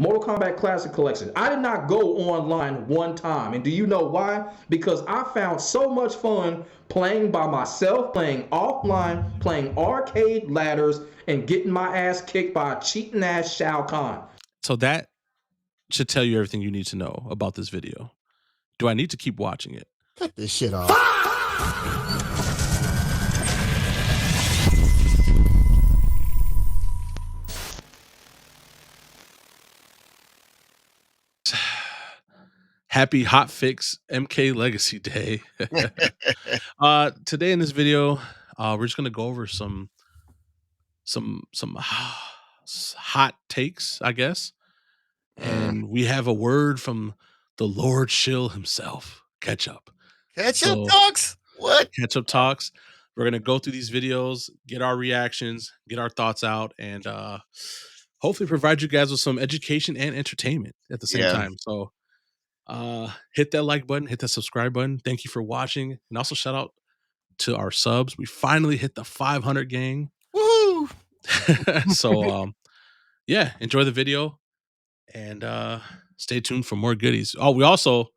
Mortal Kombat Classic Collection. I did not go online one time. And do you know why? Because I found so much fun playing by myself, playing offline, playing arcade ladders, and getting my ass kicked by a cheating ass Shao Kahn. So that should tell you everything you need to know about this video. Do I need to keep watching it? Cut this shit off. Happy hotfix MK Legacy Day. Today in this video, we're just gonna go over some hot takes, I guess. And we have a word from the Lord Shill himself. Ketchup. Ketchup talks? What? Ketchup talks. We're gonna go through these videos, get our reactions, get our thoughts out, and hopefully provide you guys with some education and entertainment at the same time. So hit that like button, hit that subscribe button. Thank you for watching, and also shout out to our subs. We finally hit the 500 gang. Woo! So yeah, enjoy the video and stay tuned for more goodies. Oh, we also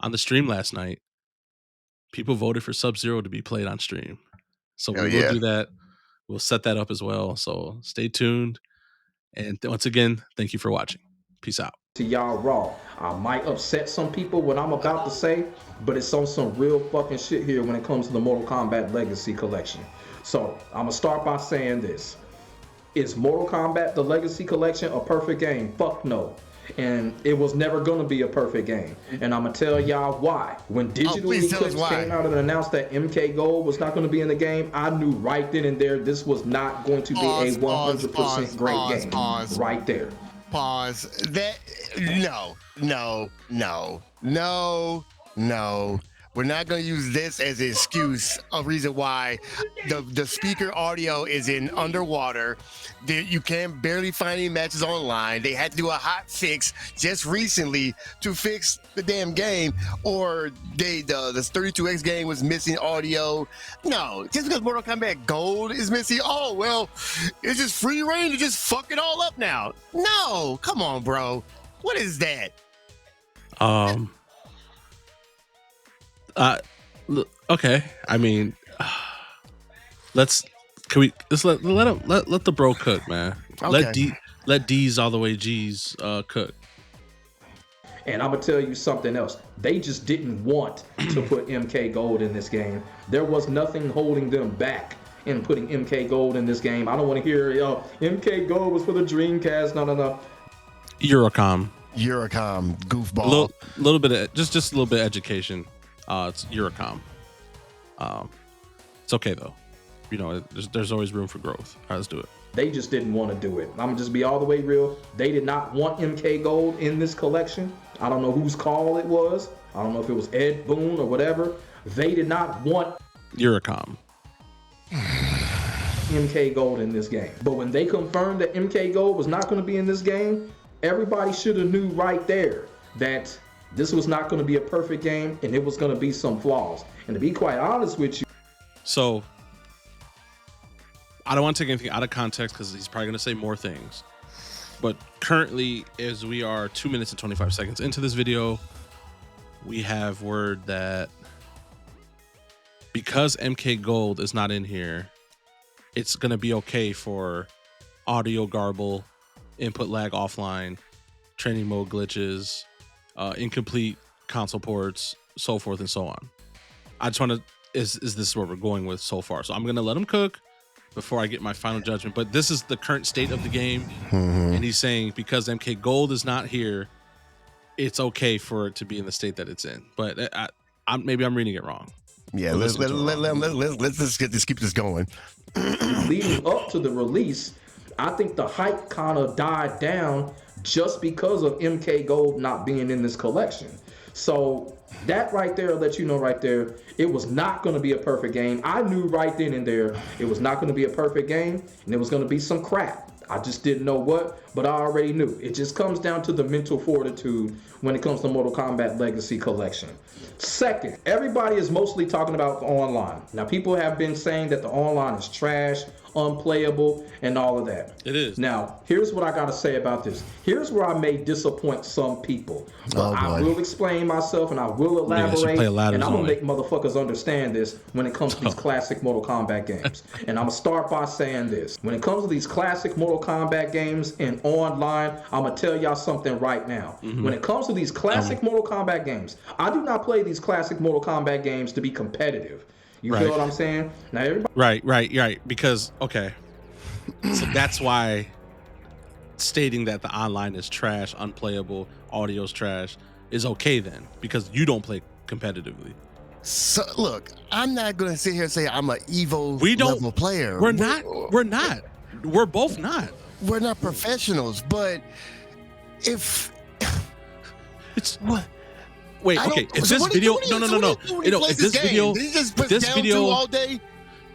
on the stream last night, people voted for Sub-Zero to be played on stream, so we will do that. We'll set that up as well, so stay tuned. And once again, thank you for watching. Peace out. To y'all raw. I might upset some people what I'm about to say, but it's on some real fucking shit here when it comes to the Mortal Kombat Legacy Collection. So I'm gonna start by saying this. Is Mortal Kombat the Legacy Collection a perfect game? Fuck no. And it was never gonna be a perfect game. And I'm gonna tell y'all why. When Digital Eclipse came out and announced that MK Gold was not gonna be in the game, I knew right then and there this was not going to be a 100% great game. Right there. Pause. No. We're not going to use this as an excuse, a reason why the speaker audio is in underwater. You can barely find any matches online. They had to do a hot fix just recently to fix the damn game, or the 32X game was missing audio. No, just because Mortal Kombat Gold is missing, oh, well, it's just free reign to just fuck it all up now. No, come on, bro. What is that? Okay. I mean, let the bro cook, man. Okay. Let D's all the way G's cook. And I'm gonna tell you something else. They just didn't want to put MK Gold in this game. There was nothing holding them back in putting MK Gold in this game. I don't want to hear, MK Gold was for the Dreamcast. No. Eurocom, goofball. Little bit of just a little bit of education. It's Eurocom. It's okay though. You know, there's always room for growth. All right, let's do it. They just didn't want to do it. I'm gonna just be all the way real. They did not want MK Gold in this collection. I don't know whose call it was. I don't know if it was Ed Boon or whatever. They did not want Eurocom. MK Gold in this game. But when they confirmed that MK Gold was not going to be in this game, everybody should have knew right there that this was not going to be a perfect game and it was going to be some flaws. And to be quite honest with you, so I don't want to take anything out of context because he's probably going to say more things. But currently, as we are 2 minutes and 25 seconds into this video, we have word that because MK Gold is not in here, it's going to be okay for audio garble, input lag offline, training mode glitches, incomplete console ports, so forth and so on. I just want to, is this what we're going with so far? So I'm going to let him cook before I get my final judgment. But this is the current state of the game. And he's saying because MK Gold is not here, it's okay for it to be in the state that it's in. But maybe I'm reading it wrong. Yeah, let's just keep this going. leading up to the release, I think the hype kind of died down just because of MK Gold not being in this collection. So that right there let you know right there, it was not going to be a perfect game. I knew right then and there it was not going to be a perfect game, and it was going to be some crap. I just didn't know what, but I already knew. It just comes down to the mental fortitude when it comes to Mortal Kombat Legacy Collection. Second, everybody is mostly talking about the online. Now, people have been saying that the online is trash, unplayable, and all of that. It is. Now, here's what I got to say about this. Here's where I may disappoint some people. I will explain myself and I will elaborate, and I'm going to make motherfuckers understand this when it comes to these classic Mortal Kombat games. And I'm going to start by saying this. When it comes to these classic Mortal Kombat games and online, I'm going to tell y'all something right now. When it comes to these classic Mortal Kombat games, I do not play these classic Mortal Kombat games to be competitive. You feel what I'm saying? Now, everybody. Right. Because, okay. So that's why stating that the online is trash, unplayable, audio's trash is okay then, because you don't play competitively. So look, I'm not gonna sit here and say I'm an Evo level player. We're not. We're both not. We're not professionals, but if it's what. Wait, okay. If this video, no. If this video, all day.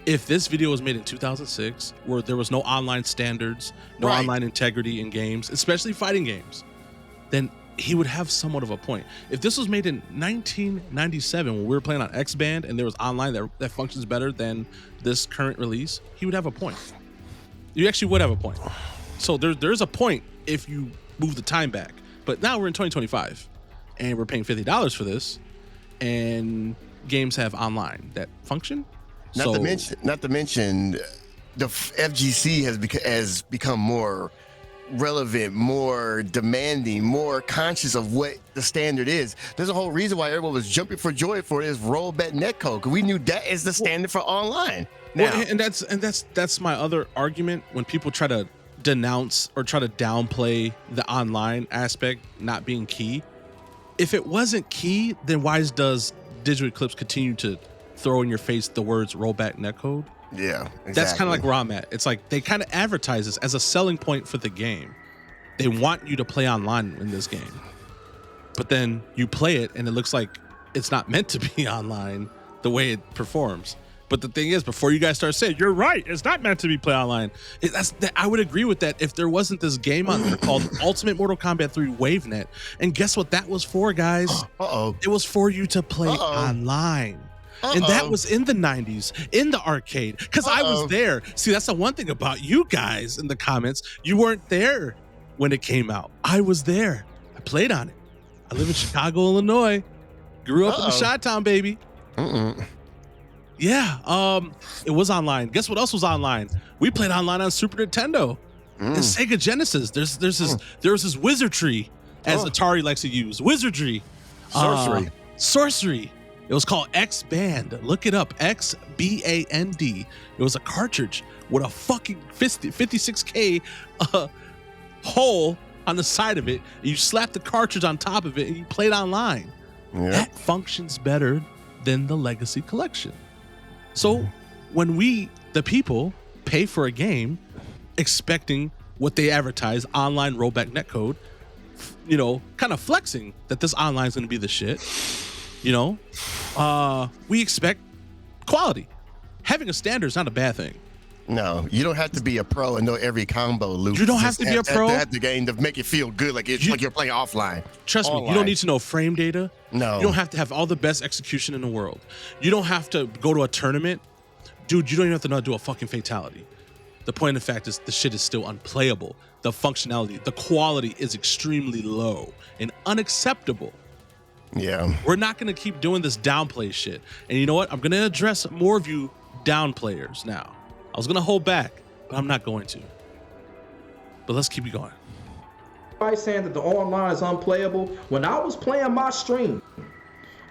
If this video was made in 2006, where there was no online standards, no online integrity in games, especially fighting games, then he would have somewhat of a point. If this was made in 1997, when we were playing on X-Band and there was online that functions better than this current release, he would have a point. You actually would have a point. So there's a point if you move the time back. But now we're in 2025. And we're paying $50 for this, and games have online that function. Not to mention, the FGC has become more relevant, more demanding, more conscious of what the standard is. There's a whole reason why everyone was jumping for joy for this rollback netcode, because we knew that is the standard for online. Now, and that's my other argument when people try to denounce or try to downplay the online aspect not being key. If it wasn't key, then why does Digital Eclipse continue to throw in your face the words rollback netcode? Yeah, exactly. That's kind of like where I'm at. It's like they kind of advertise this as a selling point for the game. They want you to play online in this game. But then you play it and it looks like it's not meant to be online the way it performs. But the thing is, before you guys start saying, you're right, it's not meant to be play online. I would agree with that if there wasn't this game on there called Ultimate Mortal Kombat 3 WaveNet. And guess what that was for, guys? It was for you to play online. And that was in the 90s, in the arcade, because I was there. See, that's the one thing about you guys in the comments. You weren't there when it came out. I was there. I played on it. I live in Chicago, Illinois. Grew up in the Chi-Town, baby. Yeah, it was online. Guess what else was online? We played online on Super Nintendo and Sega Genesis. There's this wizardry, as Atari likes to use. Wizardry. Sorcery. It was called X-Band. Look it up. X-B-A-N-D. It was a cartridge with a fucking 56K hole on the side of it. And you slap the cartridge on top of it and you played online. Yep. That functions better than the Legacy Collection. So when we, the people, pay for a game expecting what they advertise, online rollback netcode, you know, kind of flexing that this online is going to be the shit, you know, we expect quality. Having a standard is not a bad thing. No, you don't have to be a pro and know every combo loop. You don't have to be a pro. At the game to make it feel good, like like you're playing offline. Trust me, you don't need to know frame data. No. You don't have to have all the best execution in the world. You don't have to go to a tournament. Dude, you don't even have to know how to do a fucking fatality. The point of the fact is the shit is still unplayable. The functionality, the quality is extremely low and unacceptable. Yeah. We're not going to keep doing this downplay shit. And you know what? I'm going to address more of you downplayers now. I was going to hold back, but I'm not going to. But let's keep it going. Everybody saying that the online is unplayable. When I was playing my stream,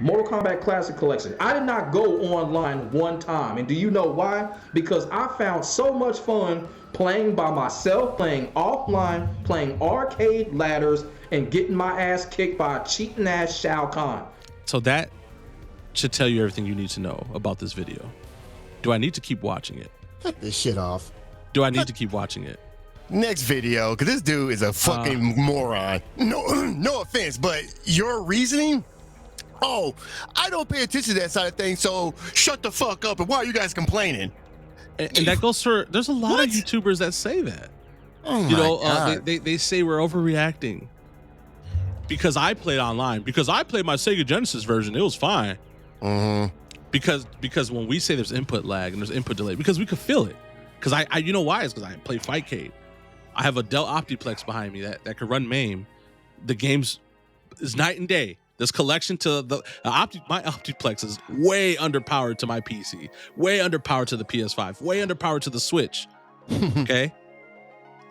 Mortal Kombat Classic Collection, I did not go online one time. And do you know why? Because I found so much fun playing by myself, playing offline, playing arcade ladders, and getting my ass kicked by a cheating ass Shao Kahn. So that should tell you everything you need to know about this video. Do I need to keep watching it? Cut this shit off. Do I need to keep watching it? Next video, because this dude is a fucking moron. No offense, but your reasoning? Oh, I don't pay attention to that side of things, so shut the fuck up. And why are you guys complaining? And that goes for, there's a lot of YouTubers that say that. Oh my You know, God. they say we're overreacting because I played online, because I played my Sega Genesis version. It was fine. Mm-hmm. Because when we say there's input lag and there's input delay, because we could feel it. Because I you know why? It's because I play Fightcade. I have a Dell Optiplex behind me that could run MAME. The game's is night and day. This collection to my Optiplex is way underpowered to my PC, way underpowered to the PS5, way underpowered to the Switch. Okay,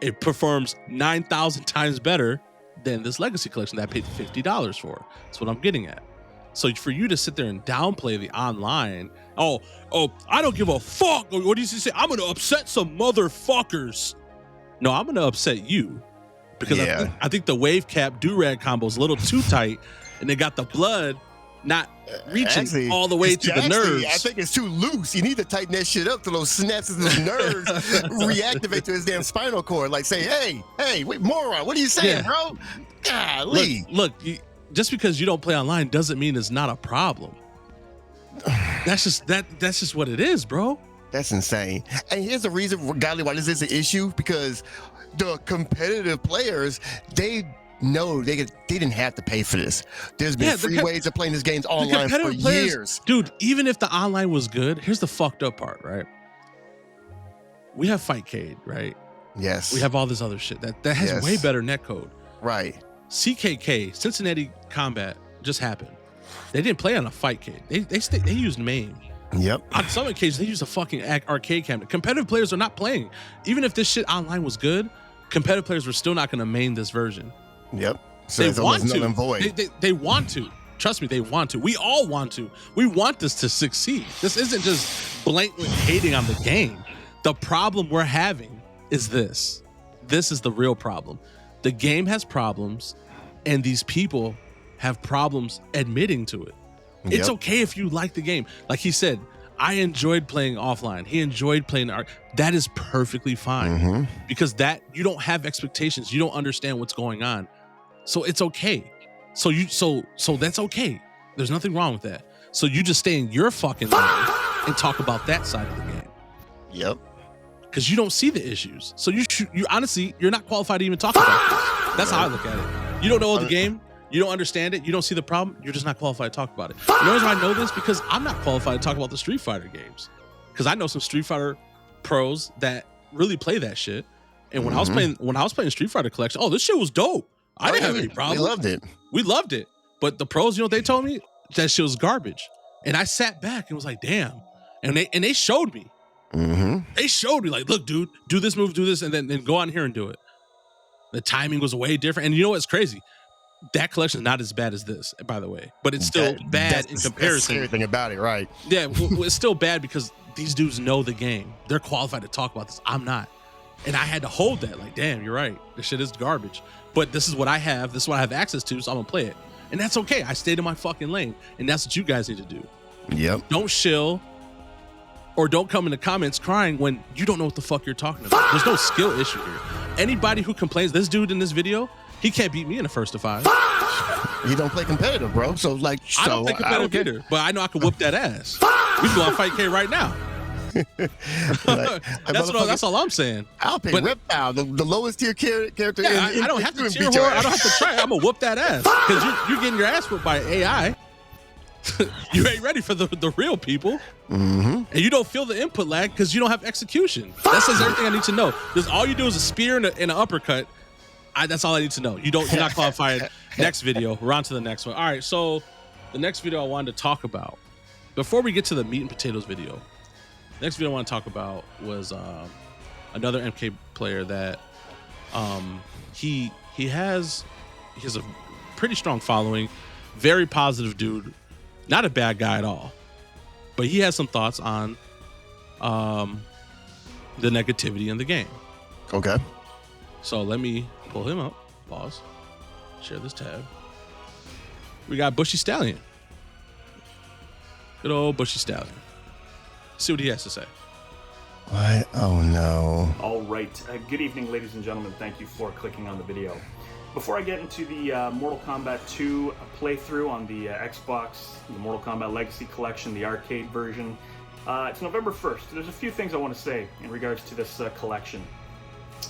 it performs 9,000 times better than this Legacy Collection that I paid $50 for. That's what I'm getting at. So for you to sit there and downplay the online, oh, I don't give a fuck. What do you say? I'm gonna upset some motherfuckers. No, I'm gonna upset you because I think the wave cap do-rag combo is a little too tight, and they got the blood not reaching all the way to the nerves. I think it's too loose. You need to tighten that shit up so those synapses and those nerves reactivate to his damn spinal cord. Like say, hey, wait, moron, what are you saying, bro? Golly. Look, just because you don't play online doesn't mean it's not a problem. That's just what it is, bro. That's insane. And here's the reason, godly, why this is an issue, because the competitive players, they know they didn't have to pay for this. There's been free ways of playing these games online for years. Dude, even if the online was good, here's the fucked up part, right? We have Fightcade, right? Yes. We have all this other shit that has way better netcode. Right. CKK, Cincinnati Combat, just happened. They didn't play on a Fightcade. They used MAME. Yep. On some occasions, they use a fucking arcade cabinet. Competitive players are not playing. Even if this shit online was good, competitive players were still not going to main this version. Yep. So they want to. They want to. Trust me, they want to. We all want to. We want this to succeed. This isn't just blatantly hating on the game. The problem we're having is this. This is the real problem. The game has problems, and these people have problems admitting to it. Yep. It's okay if you like the game. Like he said, I enjoyed playing offline. He enjoyed playing art. That is perfectly fine because that you don't have expectations. You don't understand what's going on. So it's okay. So that's okay. There's nothing wrong with that. So you just stay in your fucking lane and talk about that side of the game. Yep. Because you don't see the issues. So you honestly, you're not qualified to even talk about this. That's how I look at it. You don't know the game. You don't understand it. You don't see the problem. You're just not qualified to talk about it. You know why I know this? Because I'm not qualified to talk about the Street Fighter games. Because I know some Street Fighter pros that really play that shit. And when I was playing Street Fighter Collection, this shit was dope. I didn't have any problem. We loved it. But the pros, you know what they told me? That shit was garbage. And I sat back and was like, damn. And they showed me. They showed me like, look, dude, do this move, do this, and then go on here and do it. The timing was way different. And you know what's crazy? That collection is not as bad as this, by the way, but it's still bad in comparison. Everything about it, right? Yeah, it's still bad because these dudes know the game. They're qualified to talk about this. I'm not. And I had to hold that. Like, damn, you're right. This shit is garbage. But this is what I have. This is what I have access to, so I'm going to play it. And that's okay. I stayed in my fucking lane. And that's what you guys need to do. Yep. Don't shill or don't come in the comments crying when you don't know what the fuck you're talking about. There's no skill issue here. Anybody who complains, this dude in this video, he can't beat me in a 1st to 5. You don't play competitive, bro. So like, I don't play competitive either, but I know I can whoop that ass. We can go on Fightcade right now. That's all I'm saying. I'll pick Reptile, the lowest tier character. Yeah, I don't have to tier her. I don't have to try. I'm gonna whoop that ass because you're getting your ass whooped by AI. You ain't ready for the real people, and you don't feel the input lag because you don't have execution. That says everything I need to know. Because all you do is a spear and an uppercut. That's all I need to know. You're not qualified. Next video. We're on to the next one. All right. So the next video I wanted to talk about, before we get to the meat and potatoes video, next video I want to talk about was another MK player that he has a pretty strong following, very positive dude, not a bad guy at all, but he has some thoughts on the negativity in the game. Okay. So let me pull him up. Pause. Share this tab. We got Bushy Stallion. Good old Bushy Stallion. See what he has to say. What? Oh no. All right. Good evening, ladies and gentlemen. Thank you for clicking on the video. Before I get into the Mortal Kombat 2 playthrough on the Xbox, the Mortal Kombat Legacy Collection, the arcade version, it's November 1st. There's a few things I want to say in regards to this collection.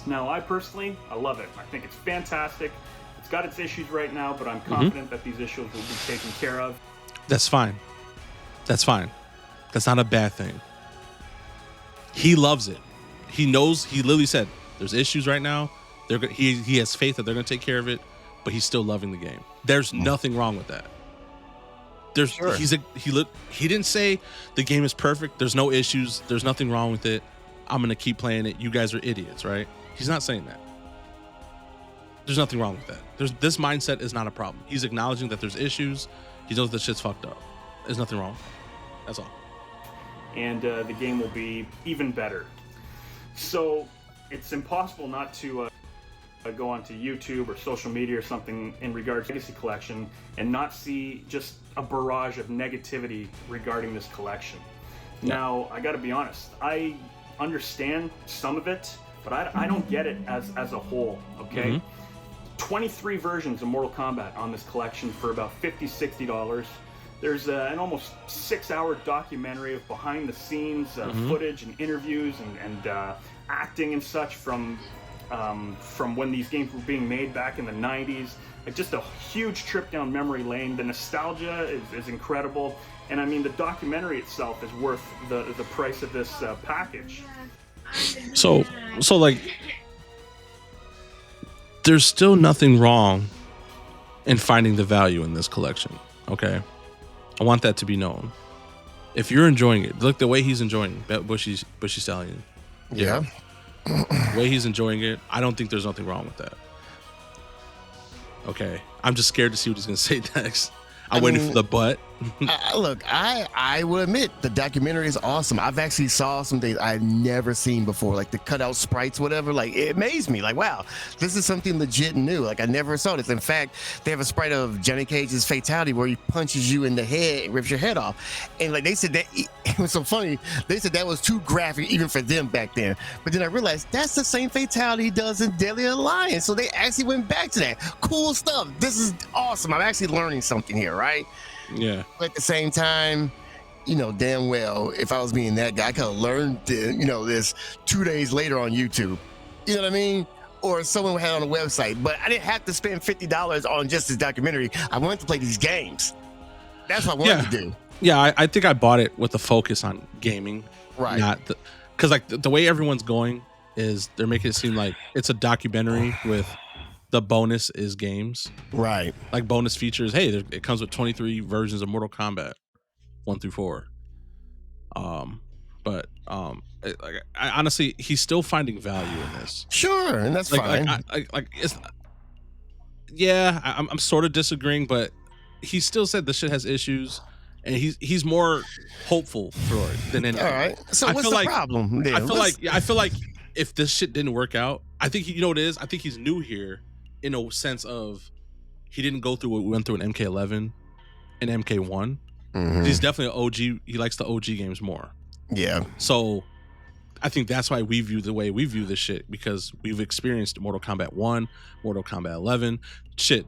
Now, I personally, I love it. I think it's fantastic. It's got its issues right now, but I'm confident that these issues will be taken care of. That's fine. That's fine. That's not a bad thing. He loves it. He knows. He literally said, "There's issues right now. He has faith that they're going to take care of it, but he's still loving the game. There's nothing wrong with that. He didn't say the game is perfect. There's no issues. There's nothing wrong with it. I'm going to keep playing it. You guys are idiots, right? He's not saying that. There's nothing wrong with that. This mindset is not a problem. He's acknowledging that there's issues. He knows that shit's fucked up. There's nothing wrong. That's all. And the game will be even better. So it's impossible not to go onto YouTube or social media or something in regards to Legacy Kollection and not see just a barrage of negativity regarding this collection. Yeah. Now, I gotta be honest, I understand some of it, but I don't get it as a whole, okay? 23 versions of Mortal Kombat on this collection for about $50-$60. There's an almost 6-hour documentary of behind the scenes footage and interviews and acting and such from when these games were being made back in the 90s. Just a huge trip down memory lane. The nostalgia is incredible. And I mean, the documentary itself is worth the price of this package. So like, there's still nothing wrong in finding the value in this collection, okay? I want that to be known. If you're enjoying it, look the way he's enjoying Bushy Stallion. Yeah. The way he's enjoying it, I don't think there's nothing wrong with that. Okay. I'm just scared to see what he's going to say next. I'm waiting for the butt. Look, I will admit the documentary is awesome. I've actually saw some things I've never seen before, like the cutout sprites, whatever. Like, it amazed me. Like, wow, this is something legit new. Like, I never saw this. In fact, they have a sprite of Johnny Cage's fatality where he punches you in the head and rips your head off. And like they said that it was so funny. They said that was too graphic even for them back then. But then I realized that's the same fatality he does in Deadly Alliance. So they actually went back to that. Cool stuff. This is awesome. I'm actually learning something here, right? Yeah. But at the same time, you know damn well if I was being that guy, I could have learned this 2 days later on YouTube. You know what I mean? Or someone had on a website. But I didn't have to spend $50 on just this documentary. I wanted to play these games. That's what I wanted to do. Yeah, I think I bought it with a focus on gaming. Right. Not because like the way everyone's going is they're making it seem like it's a documentary with the bonus is games, right? Like bonus features. Hey, it comes with 23 versions of Mortal Kombat 1 through 4. I honestly, he's still finding value in this. Sure, and that's fine. I'm sort of disagreeing, but he still said this shit has issues, and he's more hopeful for it than anything. All right. So what's the problem? I feel like if this shit didn't work out, I think you know what it is. I think he's new here. In a sense of he didn't go through what we went through in MK11 and MK1. He's definitely an OG. He likes the OG games more. Yeah. So I think that's why we view the way we view this shit, because we've experienced Mortal Kombat 1, Mortal Kombat 11,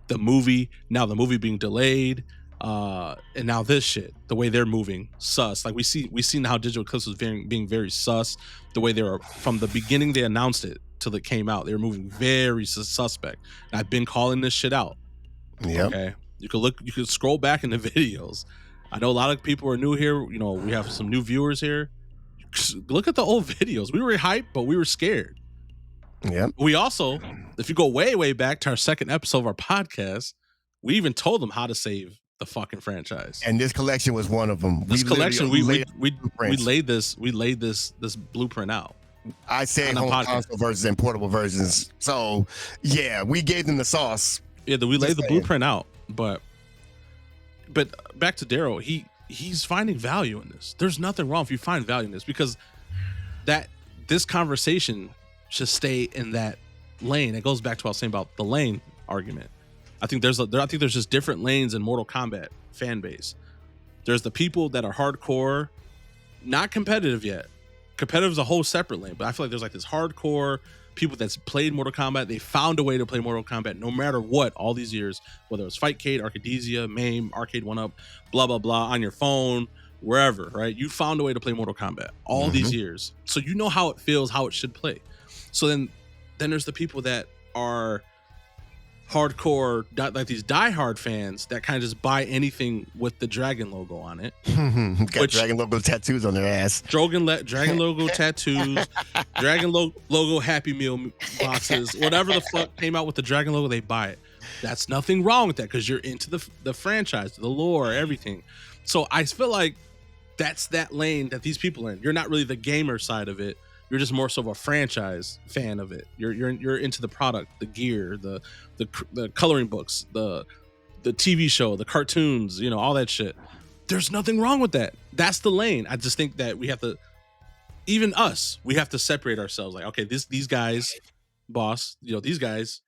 the movie, now the movie being delayed, and now this shit, the way they're moving, sus. Like we seen how Digital Eclipse was being very sus. The way they were from the beginning they announced it till it came out, they were moving very suspect. And I've been calling this shit out. Yeah. Okay. You could scroll back in the videos. I know a lot of people are new here. You know, we have some new viewers here. Look at the old videos. We were hyped, but we were scared. Yeah. We also, if you go way back to our second episode of our podcast, we even told them how to save the fucking franchise. And this collection was one of them. This collection, we laid this blueprint out. I said home console versions and portable versions. So yeah, we gave them the sauce. Yeah, we laid the blueprint out. But back to Daryl, he's finding value in this. There's nothing wrong if you find value in this, because this conversation should stay in that lane. It goes back to what I was saying about the lane argument. I think there's just different lanes in Mortal Kombat fan base. There's the people that are hardcore, not competitive yet. Competitive is a whole separate lane, but I feel like there's like this hardcore people that's played Mortal Kombat. They found a way to play Mortal Kombat no matter what all these years, whether it was Fightcade, Arcadesia, MAME, Arcade 1-Up, blah, blah, blah, on your phone, wherever, right? You found a way to play Mortal Kombat all these years. So you know how it feels, how it should play. So then then there's the people that are hardcore, like these diehard fans that kind of just buy anything with the dragon logo on it. Got dragon logo tattoos on their ass. Dragon logo tattoos, dragon logo Happy Meal boxes, whatever the fuck came out with the dragon logo, they buy it. That's nothing wrong with that because you're into the franchise, the lore, everything. So I feel like that's that lane that these people are in. You're not really the gamer side of it. You're just more so of a franchise fan of it. You're into the product, the gear, the coloring books, the TV show, the cartoons, you know, all that shit. There's nothing wrong with that. That's the lane. I just think that we have to, even us, we have to separate ourselves. Like, okay, these guys, boss, you know, these guys.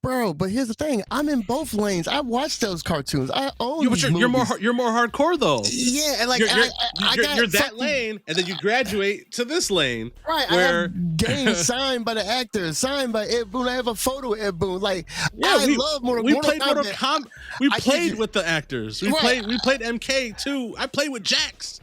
Bro, but here's the thing. I'm in both lanes. I watch those cartoons. I own these you're more movies. you're more hardcore though. Yeah, and like you're that lane, and then you graduate to this lane. Right, where I have games signed by the actors, signed by Ed Boon. I have a photo of Ed Boon. Like, yeah, I love Mortal Kombat. We played with the actors. We played MK too. I played with Jax.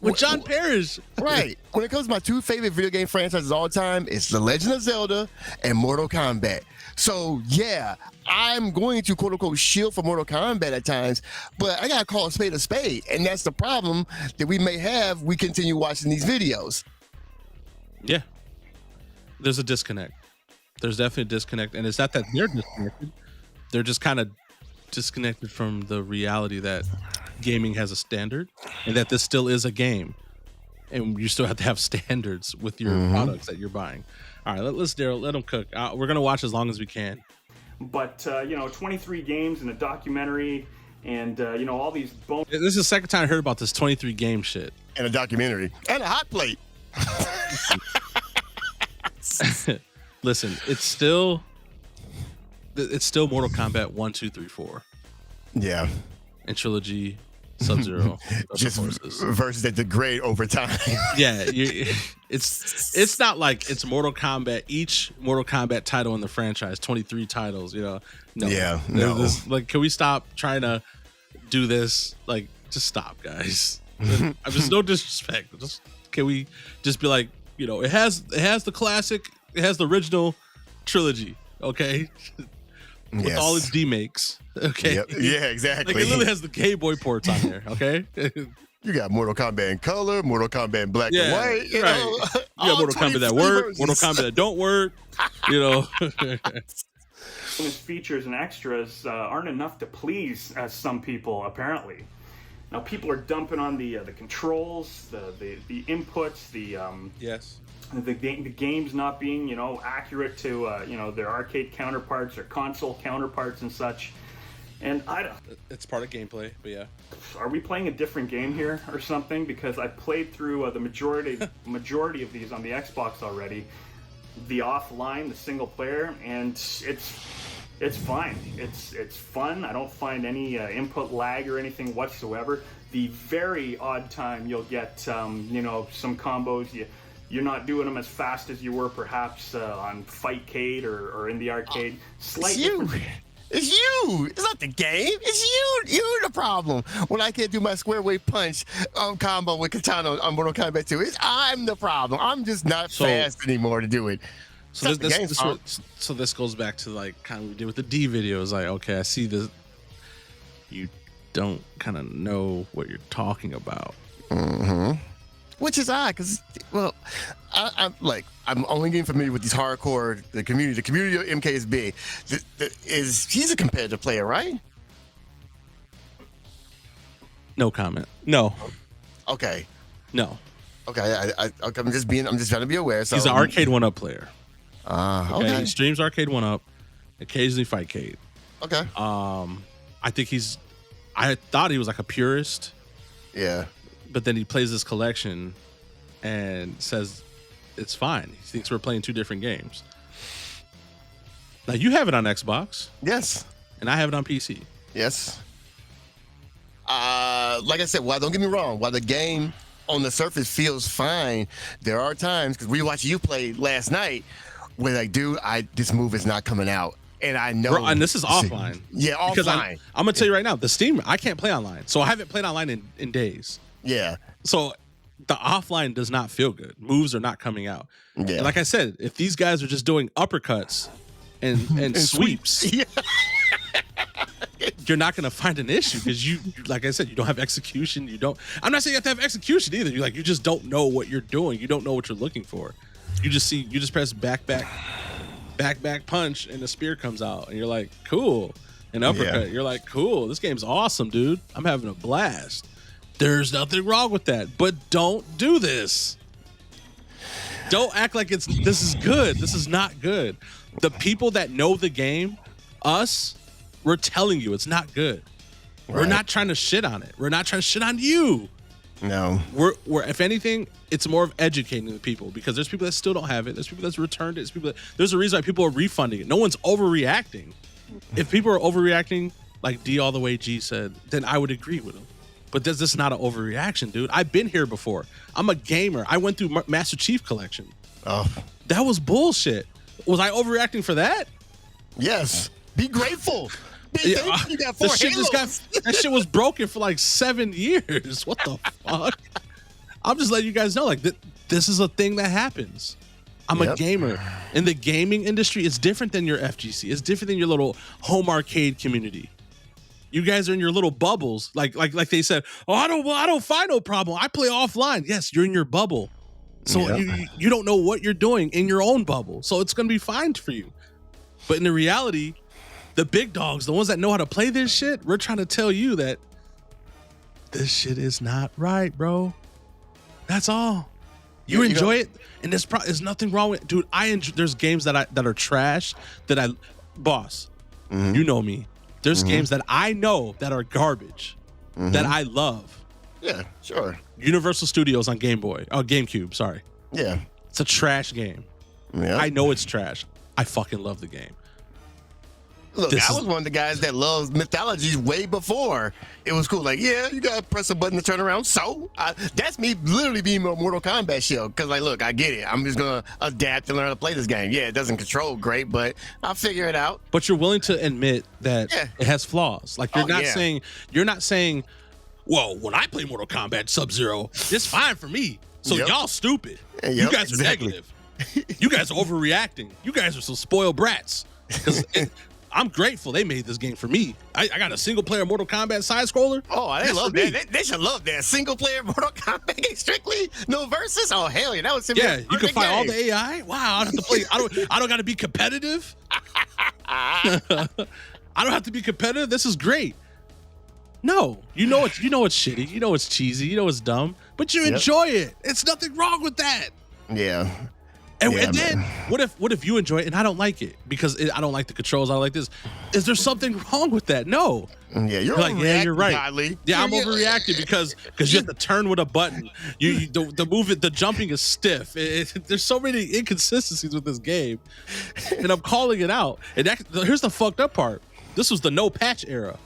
With John Parrish. Right. When it comes to my two favorite video game franchises all the time, it's The Legend of Zelda and Mortal Kombat. So, yeah, I'm going to quote-unquote shield for Mortal Kombat at times, but I got to call a spade. And that's the problem that we may have. We continue watching these videos. Yeah. There's a disconnect. There's definitely a disconnect. And it's not that they're disconnected. They're just kind of disconnected from the reality that gaming has a standard and that this still is a game. And you still have to have standards with your products that you're buying. All right, let's Daryl, let them cook. We're going to watch as long as we can. But, 23 games and a documentary and, all these This is the second time I heard about this 23 game shit. And a documentary. And a hot plate. Listen, it's still Mortal Kombat 1, 2, 3, 4. Yeah. And Trilogy, Sub-Zero. Just versus that degrade over time. Yeah, it's not like it's Mortal Kombat. Each Mortal Kombat title in the franchise, 23 titles. You know, no. Yeah, no. Like, can we stop trying to do this? Like, just stop, guys. I'm just no disrespect. Can we just be like, it has the classic, it has the original trilogy. Okay. With all its demakes, okay? Yep. Yeah, exactly. Like, it literally has the Game Boy ports on there, okay? You got Mortal Kombat in color, Mortal Kombat in black and white. You know, you got Mortal Kombat that work, Mortal Kombat that don't work, Those features and extras aren't enough to please some people, apparently. Now, people are dumping on the controls, the inputs, yes. The games not being, accurate to, their arcade counterparts or console counterparts and such. And it's part of gameplay, but yeah. Are we playing a different game here or something? Because I played through the majority of these on the Xbox already. The offline, the single player, and it's fine. It's fun. I don't find any input lag or anything whatsoever. The very odd time you'll get, some combos. You're not doing them as fast as you were perhaps on Fightcade or in the arcade. It's you. It's not the game. It's you. You're the problem. When I can't do my square wave punch combo with Katana on Mortal Kombat 2, I'm the problem. I'm just not fast anymore to do it. So this goes back to like kind of what we did with the D videos. Like, okay, I see this. You don't kind of know what you're talking about. Mm-hmm. Which is odd, because, I'm only getting familiar with these hardcore, the community. The community of MK is big. He's a competitive player, right? No comment. No. Okay. No. Okay. I'm just trying to be aware. So he's an arcade 1-up player. Okay. He streams arcade 1-up, occasionally Fightcade. Okay. I thought he was like a purist. Yeah. But then he plays this collection and says it's fine. He thinks we're playing two different games. Now, you have it on Xbox. Yes. And I have it on PC. Yes. Like I said, don't get me wrong. While the game on the surface feels fine, there are times, because we watched you play last night, where like, dude, this move is not coming out. And I know. Bro, and this is offline. Yeah, offline. Because I'm going to tell you right now, the Steam, I can't play online. So I haven't played online in days. Yeah. So the offline does not feel good. Moves are not coming out. Yeah. And like I said, if these guys are just doing uppercuts and sweeps, Yeah. you're not going to find an issue because you, like I said, you don't have execution. I'm not saying you have to have execution either. You just don't know what you're doing. You don't know what you're looking for. You just press back punch and the spear comes out and you're like, cool. An uppercut. You're like, cool. This game's awesome, dude. I'm having a blast. There's nothing wrong with that, but don't do this. Don't act like this is good. This is not good. The people that know the game, us, we're telling you it's not good. Right. We're not trying to shit on it. We're not trying to shit on you. No. We're if anything, it's more of educating the people because there's people that still don't have it. There's people that's returned it. There's a reason why people are refunding it. No one's overreacting. If people are overreacting, like D all the way G said, then I would agree with them. But this is not an overreaction, dude. I've been here before. I'm a gamer. I went through Master Chief Collection. Oh. That was bullshit. Was I overreacting for that? Yes. Be grateful. You got 4 Halos. That shit was broken for like 7 years. What the fuck? I'm just letting you guys know, like, this is a thing that happens. I'm a gamer. In the gaming industry, it's different than your FGC. It's different than your little home arcade community. You guys are in your little bubbles. Like they said, oh, I don't find no problem. I play offline. Yes, you're in your bubble. So you don't know what you're doing in your own bubble. So it's going to be fine for you. But in the reality, the big dogs, the ones that know how to play this shit, we're trying to tell you that this shit is not right, bro. That's all. You enjoy it, and there's nothing wrong with it. Dude, there's games that are trash that boss, you know me. There's games that I know that are garbage that I love. Yeah, sure. Universal Studios on GameCube, sorry. Yeah. It's a trash game. Yeah. I know it's trash. I fucking love the game. Look, I was one of the guys that loves mythology way before it was cool. Like, yeah, you gotta press a button to turn around. So that's me literally being a Mortal Kombat shield. Cause like, look, I get it. I'm just gonna adapt and learn how to play this game. Yeah, it doesn't control great, but I'll figure it out. But you're willing to admit that it has flaws. Like you're not saying, well, when I play Mortal Kombat Sub-Zero, it's fine for me. So y'all stupid. You guys are negative. You guys are overreacting. You guys are some spoiled brats. I'm grateful they made this game for me. I got a single player Mortal Kombat side scroller. Oh, they love that. They should love that. Single player Mortal Kombat game strictly, no versus. Oh hell yeah, that was you can fight all the AI. Wow, I don't have to play. I don't got to be competitive. I don't have to be competitive. This is great. No, you know it's shitty. You know it's cheesy. You know it's dumb. But you enjoy it. It's nothing wrong with that. Yeah. And then what if you enjoy it and I don't like it because I don't like the controls, I don't like this? Is there something wrong with that? No. Yeah, you're like, yeah, you're right. Godly. Yeah, I'm overreacting because you have to turn with a button. The jumping is stiff. There's so many inconsistencies with this game, and I'm calling it out. And here's the fucked up part. This was the no patch era.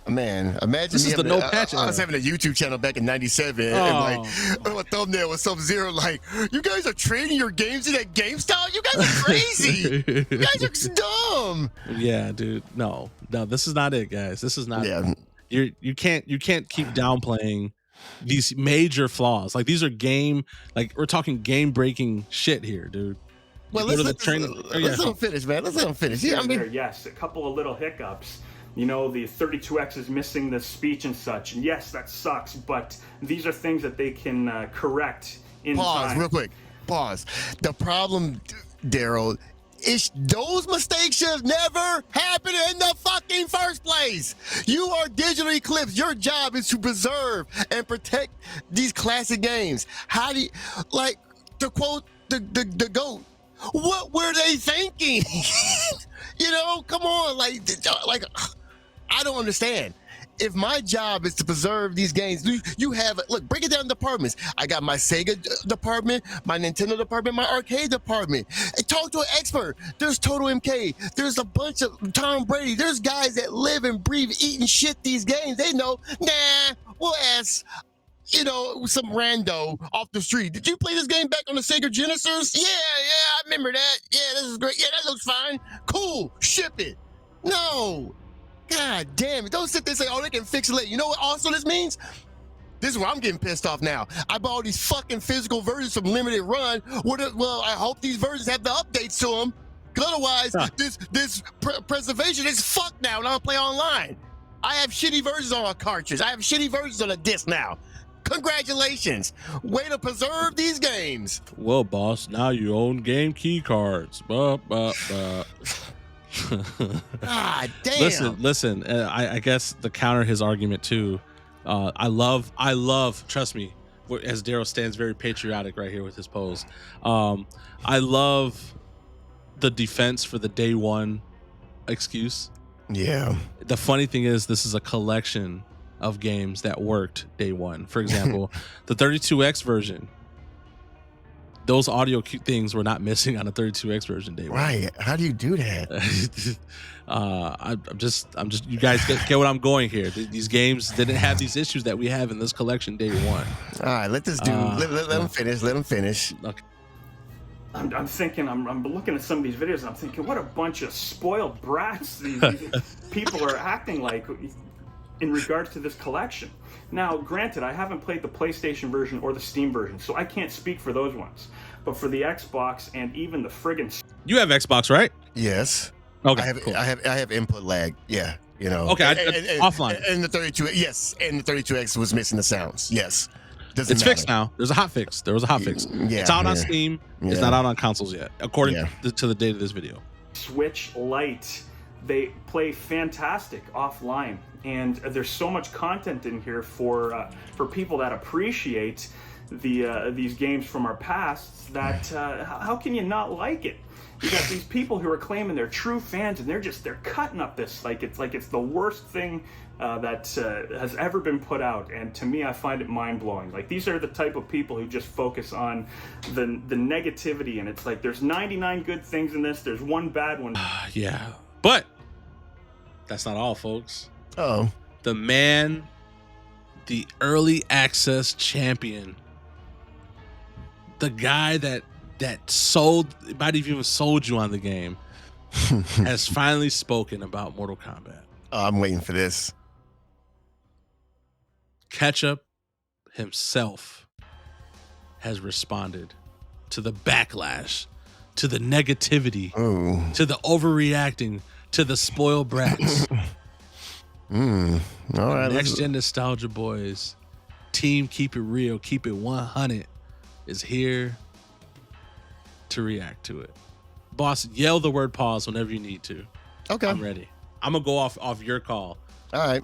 Man, imagine this is the no patch. I was having a YouTube channel back in '97, and like a thumbnail was Sub-Zero, like, "You guys are trading your games in that GameStop? You guys are crazy. You guys are dumb." Yeah, dude. No, this is not it, guys. This is not. Yeah. You can't keep downplaying these major flaws. Like these are we're talking game breaking shit here, dude. Well, let's let them finish, man. Let's let them finish. Yeah, I mean, yes, a couple of little hiccups. You know, the 32X is missing the speech and such. And yes, that sucks, but these are things that they can correct in time. Pause, real quick. Pause. The problem, Daryl, is those mistakes should never happen in the fucking first place. You are digitally clipped. Your job is to preserve and protect these classic games. How do you, like, to quote the GOAT, what were they thinking? You know, come on, like I don't understand. If my job is to preserve these games, you have, look, break it down in departments. I got my Sega department, my Nintendo department, my arcade department. And talk to an expert. There's Total MK. There's a bunch of Tom Brady. There's guys that live and breathe, eat and shit these games. They know, we'll ask, some rando off the street. Did you play this game back on the Sega Genesis? Yeah, I remember that. Yeah, this is great. Yeah, that looks fine. Cool, ship it. No. God damn it. Don't sit there and say, oh, they can fix it later. You know what also this means? This is where I'm getting pissed off now. I bought all these fucking physical versions from Limited Run. Well, I hope these versions have the updates to them. Because otherwise, this preservation is fucked now, and I don't play online. I have shitty versions on a cartridge. I have shitty versions on a disc now. Congratulations. Way to preserve these games. Well, boss, now you own game key cards. God damn. Listen. I guess to counter his argument too, I love. Trust me, as Daryl stands very patriotic right here with his pose. I love the defense for the day one excuse. Yeah. The funny thing is, this is a collection of games that worked day one. For example, the 32X version. Those audio things were not missing on a 32X version day one. Right. How do you do that? I'm just. You guys get what I'm going here. These games didn't have these issues that we have in this collection day one. All right, let this dude. Let him finish. Let him finish. Okay. I'm thinking, I'm looking at some of these videos and I'm thinking, what a bunch of spoiled brats these people are acting like in regards to this collection. Now, granted, I haven't played the PlayStation version or the Steam version, so I can't speak for those ones. But for the Xbox and even the friggin'... You have Xbox, right? Yes. Okay, I have, cool. I have input lag. Yeah, you know. Okay, offline. And the 32, yes, and the 32X was missing the sounds. Yes. It's fixed now. There's a hot fix. There was a hot fix. Yeah, it's out on Steam. Yeah. It's not out on consoles yet, according to the date of this video. Switch Lite, they play fantastic offline, and there's so much content in here for people that appreciate these games from our past. That how can you not like it? You got these people who are claiming they're true fans, and they're cutting up this like it's the worst thing that has ever been put out. And to me, I find it mind-blowing. Like, these are the type of people who just focus on the negativity, and it's like there's 99 good things in this, there's one bad one. Yeah, but that's not all, folks. Oh, the man, the early access champion, the guy that might have even sold you on the game, has finally spoken about Mortal Kombat. Oh, I'm waiting for this. Ketchup himself has responded to the backlash, to the negativity, to the overreacting, to the spoiled brats. All right, Next Gen Nostalgia Boys, Team Keep It Real, Keep It 100 is here to react to it. Boss, yell the word pause whenever you need to. Okay. I'm ready. I'm going to go off your call. All right.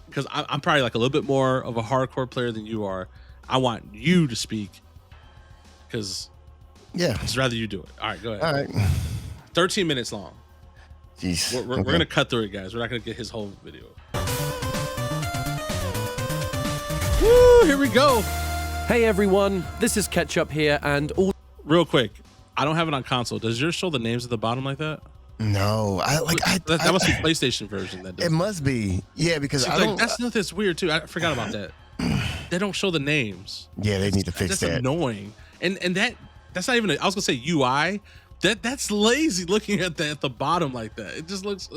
Because I'm probably like a little bit more of a hardcore player than you are. I want you to speak because I'd just rather you do it. All right, go ahead. All right. 13 minutes long. Jeez. We're going to cut through it, guys. We're not going to get his whole video. Woo, here we go. Hey everyone, this is Ketchup here, and real quick, I don't have it on console. Does yours show the names at the bottom like that? No, that must be PlayStation version. That does. It must be, yeah, because that's weird too. I forgot about that. They don't show the names. Yeah, they need to fix that. That's annoying. And that's not even. I was gonna say UI. That's lazy looking at the bottom like that. It just looks.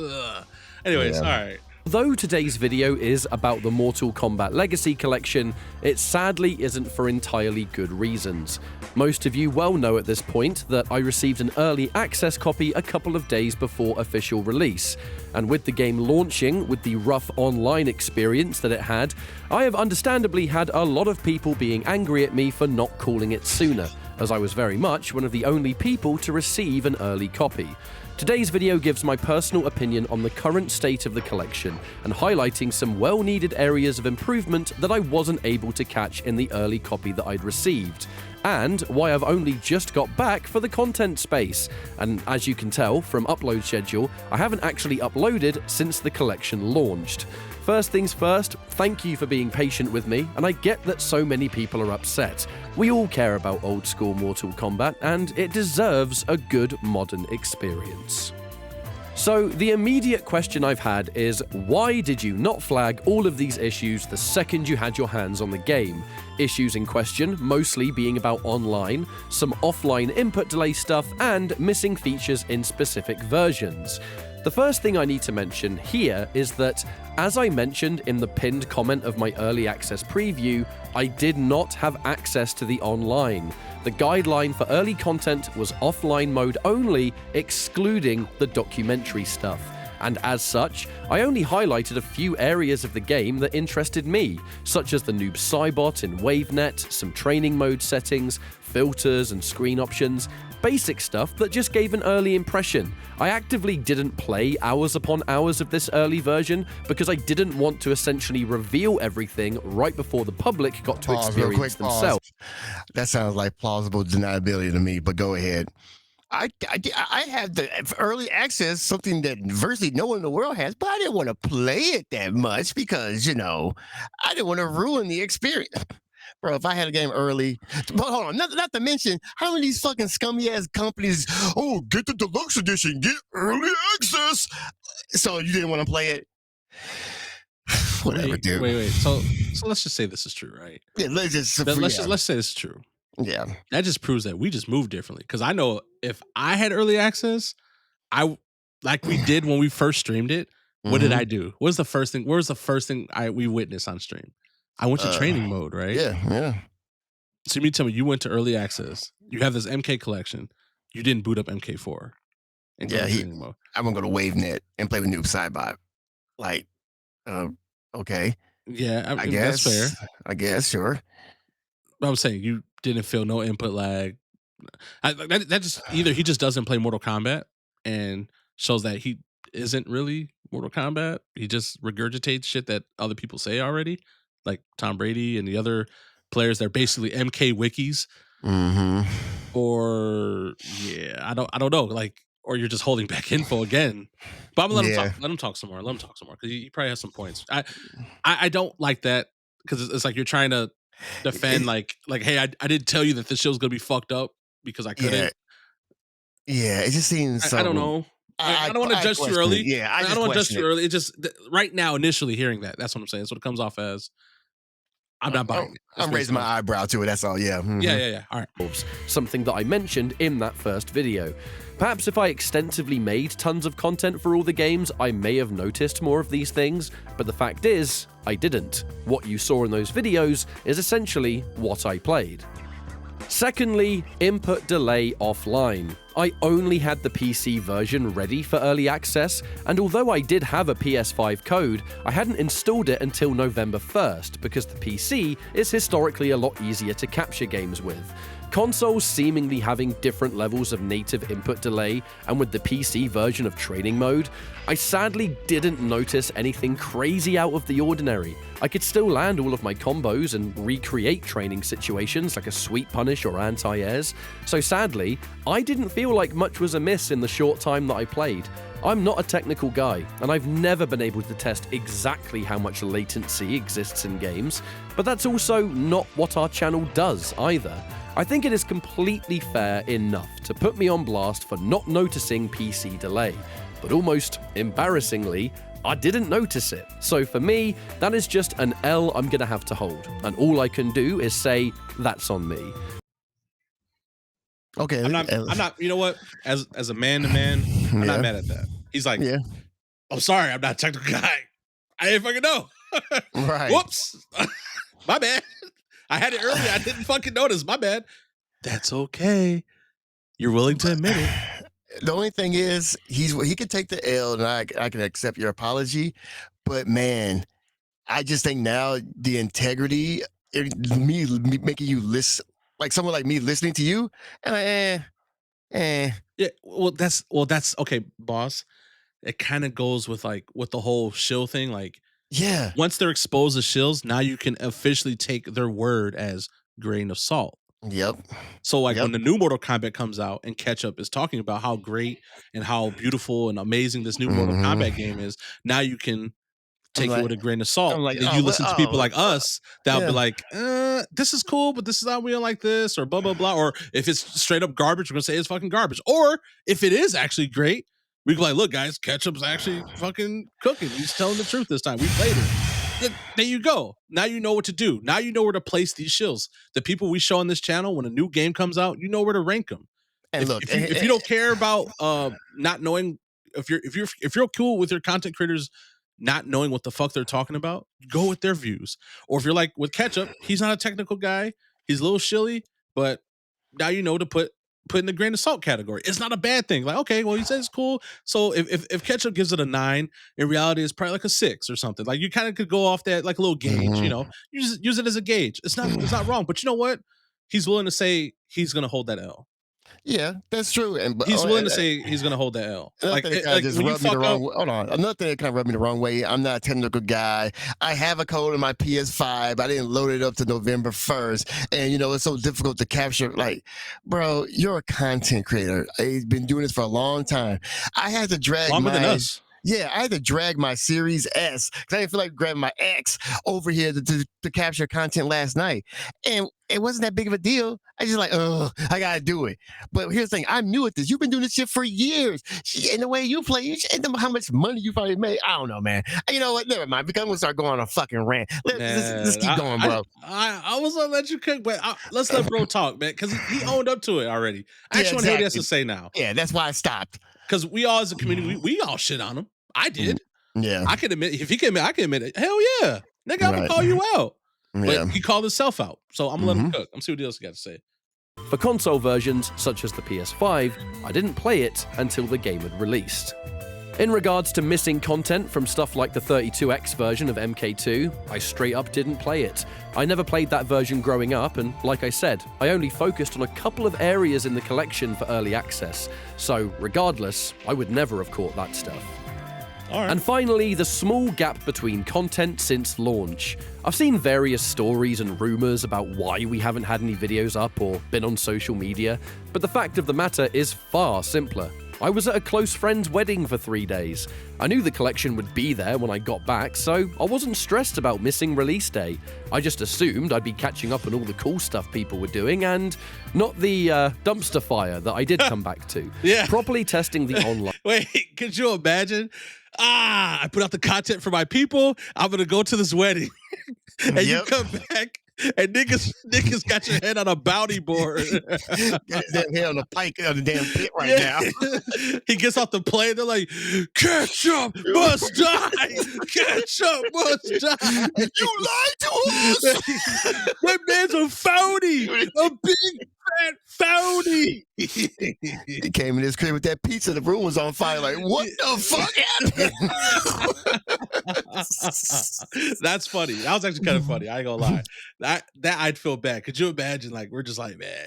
Anyways, all right. Although today's video is about the Mortal Kombat Legacy Collection, it sadly isn't for entirely good reasons. Most of you well know at this point that I received an early access copy a couple of days before official release, and with the game launching with the rough online experience that it had, I have understandably had a lot of people being angry at me for not calling it sooner, as I was very much one of the only people to receive an early copy. Today's video gives my personal opinion on the current state of the collection and highlighting some well-needed areas of improvement that I wasn't able to catch in the early copy that I'd received, and why I've only just got back for the content space. And as you can tell from upload schedule, I haven't actually uploaded since the collection launched. First things first, thank you for being patient with me, and I get that so many people are upset. We all care about old school Mortal Kombat, and it deserves a good modern experience. So the immediate question I've had is, why did you not flag all of these issues the second you had your hands on the game? Issues in question mostly being about online, some offline input delay stuff, and missing features in specific versions. The first thing I need to mention here is that, as I mentioned in the pinned comment of my early access preview, I did not have access to the online. The guideline for early content was offline mode only, excluding the documentary stuff. And as such, I only highlighted a few areas of the game that interested me, such as the Noob Cybot in WaveNet, some training mode settings, filters and screen options, basic stuff that just gave an early impression. I actively didn't play hours upon hours of this early version because I didn't want to essentially reveal everything right before the public got to experience themselves. That sounds like plausible deniability to me, but go ahead. I have the early access, something that virtually no one in the world has, but I didn't want to play it that much because, I didn't want to ruin the experience. Bro, if I had a game early, but hold on, not to mention how many of these fucking scummy ass companies, get the deluxe edition, get early access. So you didn't want to play it? Whatever, dude. Wait. So let's just say this is true, right? Yeah, let's say this is true. Yeah. That just proves that we just move differently. Because I know if I had early access, like we did when we first streamed it, what did I do? What was the first thing? Where was the first thing we witnessed on stream? I went to training mode, right? Yeah. So you mean tell me you went to early access. You have this MK collection. You didn't boot up MK4. Yeah, I'm gonna go to WaveNet and play with Noob Cybot. Like, okay. Yeah, I guess that's fair. I guess, sure. I was saying you didn't feel no input lag. That just either he just doesn't play Mortal Kombat and shows that he isn't really Mortal Kombat. He just regurgitates shit that other people say already, like Tom Brady and the other players. They're basically MK wikis. Or I don't know. Like, or you're just holding back info again. But I'm gonna let him talk some more. Let him talk some more because he probably has some points. I don't like that because it's like you're trying to defend like hey, I didn't tell you that this show's gonna be fucked up because I couldn't. Yeah, it just seems. I don't know. I don't want to judge too early. Yeah, I don't want to judge too early. It just right now, initially hearing that's what I'm saying. That's what it comes off as. I'm not buying it. I'm raising my eyebrow to it. That's all. Yeah. Yeah. All right. Something that I mentioned in that first video. Perhaps if I extensively made tons of content for all the games, I may have noticed more of these things, but the fact is, I didn't. What you saw in those videos is essentially what I played. Secondly, input delay offline. I only had the PC version ready for early access, and although I did have a PS5 code, I hadn't installed it until November 1st because the PC is historically a lot easier to capture games with. Consoles seemingly having different levels of native input delay, and with the PC version of training mode, I sadly didn't notice anything crazy out of the ordinary. I could still land all of my combos and recreate training situations like a sweep punish or anti-airs, so sadly, I didn't feel like much was amiss in the short time that I played. I'm not a technical guy, and I've never been able to test exactly how much latency exists in games, but that's also not what our channel does either. I think it is completely fair enough to put me on blast for not noticing PC delay, but almost embarrassingly, I didn't notice it. So for me, that is just an L I'm gonna have to hold, and all I can do is say, that's on me. Okay. I'm not, you know what? As a man to man, I'm not mad at that. He's like, I'm sorry, I'm not a technical guy. I didn't fucking know. Right. Whoops. My bad. I had it earlier. I didn't fucking notice. My bad. That's okay. You're willing to admit it. The only thing is, he can take the L, and I can accept your apology. But man, I just think now the integrity, me making you listen, like someone like me listening to you, and Yeah. Well, that's okay, boss. It kind of goes with the whole shill thing, like. Yeah. Once they're exposed to shills, now you can officially take their word as grain of salt. Yep. So when the new Mortal Kombat comes out and Ketchup is talking about how great and how beautiful and amazing this new Mortal Kombat game is, now you can take it with a grain of salt. And you listen to people like us that'll be like, this is cool, but this is not, we don't like this, or blah, blah, blah. Or if it's straight up garbage, we're going to say it's fucking garbage. Or if it is actually great, we can be like, look, guys, Ketchup's actually fucking cooking. He's telling the truth this time. We played it. There you go. Now you know what to do. Now you know where to place these shills. The people we show on this channel, when a new game comes out, you know where to rank them. And if you don't care about not knowing if you're cool with your content creators not knowing what the fuck they're talking about, go with their views. Or if you're like with Ketchup, he's not a technical guy, he's a little shilly, but now you know to put in the grain of salt category. It's not a bad thing. Like, okay, well, he says it's cool. So if Ketchup gives it a 9, in reality, it's probably like a 6 or something. Like, you kind of could go off that like a little gauge, you know, use it as a gauge. It's not wrong. But you know what? He's willing to say he's gonna hold that L. Yeah, that's true. And He's willing to say he's gonna hold that L. Like, just rubbed me the wrong way. Hold on. Another thing that kind of rubbed me the wrong way. I'm not a technical guy. I have a code in my PS5. I didn't load it up to November 1st. And you know, it's so difficult to capture. Like, bro, you're a content creator. I've been doing this for a long time. I had to drag longer than us. Yeah, I had to drag my Series S because I didn't feel like grabbing my X over here to capture content last night. And it wasn't that big of a deal. I just like, I got to do it. But here's the thing. I'm new at this. You've been doing this shit for years. And the way you play, you know how much money you probably made. I don't know, man. You know what? Never mind. Because I'm going to start going on a fucking rant. Let's keep going, bro. I was going to let you cook, but let's let bro talk, man, because he owned up to it already. I actually want to hear what he has to say now. Yeah, that's why I stopped. Because we all as a community, we all shit on him. I did. Yeah. I can admit, if he can admit, I can admit it. Hell yeah. Nigga, I'm going to call you out. But he called himself out. So I'm going to let him cook. I'm see what else he got to say. For console versions, such as the PS5, I didn't play it until the game had released. In regards to missing content from stuff like the 32X version of MK2, I straight up didn't play it. I never played that version growing up, and like I said, I only focused on a couple of areas in the collection for early access, so regardless, I would never have caught that stuff. Right. And finally, the small gap between content since launch. I've seen various stories and rumors about why we haven't had any videos up or been on social media, but the fact of the matter is far simpler. I was at a close friend's wedding for 3 days. I knew the collection would be there when I got back, so I wasn't stressed about missing release day. I just assumed I'd be catching up on all the cool stuff people were doing and not the dumpster fire that I did come back to. Yeah. Properly testing the online. Wait, could you imagine? I put out the content for my people. I'm going to go to this wedding. And you come back. And niggas got your head on a bounty board. Got his damn head on the pike of the damn pit right now. He gets off the plane. They're like, Ketchup must die. Ketchup must die. You lied to us. That man's a phony. A big fat phony. He came in his crib with that pizza. The room was on fire. Like, what the fuck happened? That's funny. That was actually kind of funny. I ain't gonna lie. That I'd feel bad. Could you imagine? Like, we're just like, man,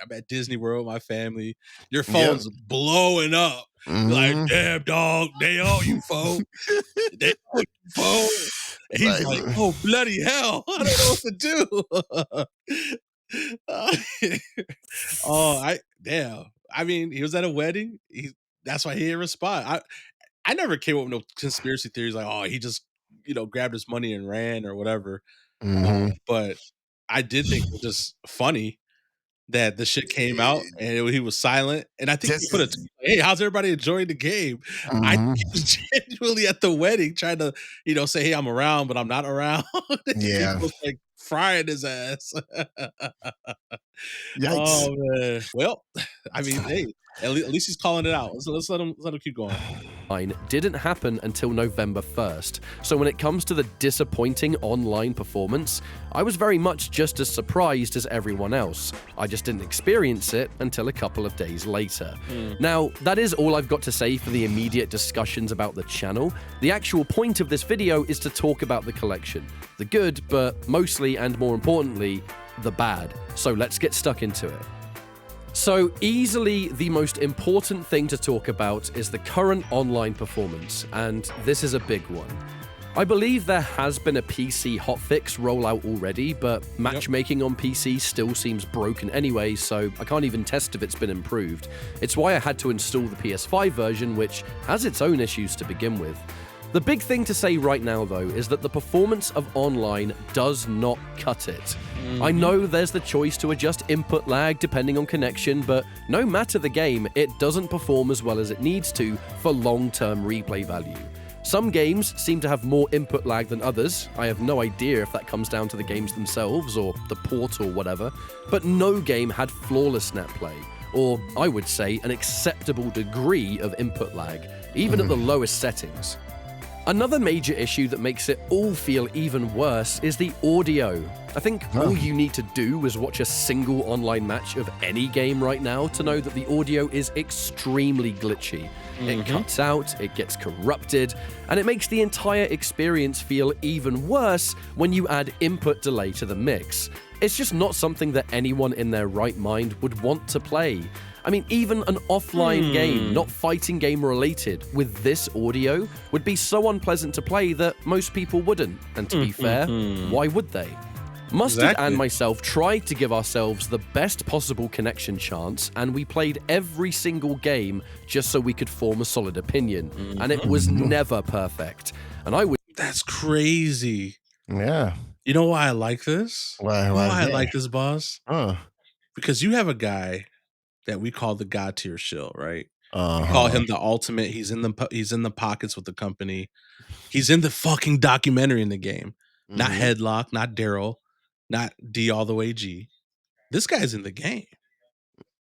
I'm at Disney World with my family. Your phone's blowing up. Like, damn, dog, they owe you, phone. They owe you, phone. And he's like, oh, bloody hell. I don't know what to do. Damn. I mean, he was at a wedding. That's why he didn't respond. I never came up with no conspiracy theories like, oh, he just, grabbed his money and ran or whatever. But I did think it was just funny that the shit came out and he was silent. And I think he put hey, how's everybody enjoying the game? I think he was genuinely at the wedding trying to, say, hey, I'm around, but I'm not around. Yeah. He was like frying his ass. Yikes. Oh, man. Well, I mean, hey, at least he's calling it out. So let's let him keep going. Didn't happen until November 1st, so when it comes to the disappointing online performance, I was very much just as surprised as everyone else. I just didn't experience it until a couple of days later. Now, that is all I've got to say for the immediate discussions about the channel. The actual point of this video is to talk about the collection. The good, but mostly and more importantly, the bad. So let's get stuck into it. So easily the most important thing to talk about is the current online performance, and this is a big one. I believe there has been a PC hotfix rollout already, but matchmaking on PC still seems broken anyway, so I can't even test if it's been improved. It's why I had to install the PS5 version, which has its own issues to begin with. The big thing to say right now, though, is that the performance of online does not cut it. I know there's the choice to adjust input lag depending on connection, but no matter the game, it doesn't perform as well as it needs to for long-term replay value. Some games seem to have more input lag than others. I have no idea if that comes down to the games themselves or the port or whatever, but no game had flawless snap play, or I would say an acceptable degree of input lag. even at the lowest settings. Another major issue that makes it all feel even worse is the audio. I think all you need to do is watch a single online match of any game right now to know that the audio is extremely glitchy. It cuts out, it gets corrupted, and it makes the entire experience feel even worse when you add input delay to the mix. It's just not something that anyone in their right mind would want to play. I mean, even an offline game, not fighting game related, with this audio would be so unpleasant to play that most people wouldn't. And to be fair, why would they? Mustard and myself tried to give ourselves the best possible connection chance, and we played every single game just so we could form a solid opinion. And it was never perfect. And I would. That's crazy. Yeah. You know why I like this? Why I like this, boss? Oh. Because you have a guy that we call the God tier shill, right? We call him the ultimate. He's in the pockets with the company. He's in the fucking documentary in the game. Not Headlock, not Daryl, not D all the way G. This guy's in the game.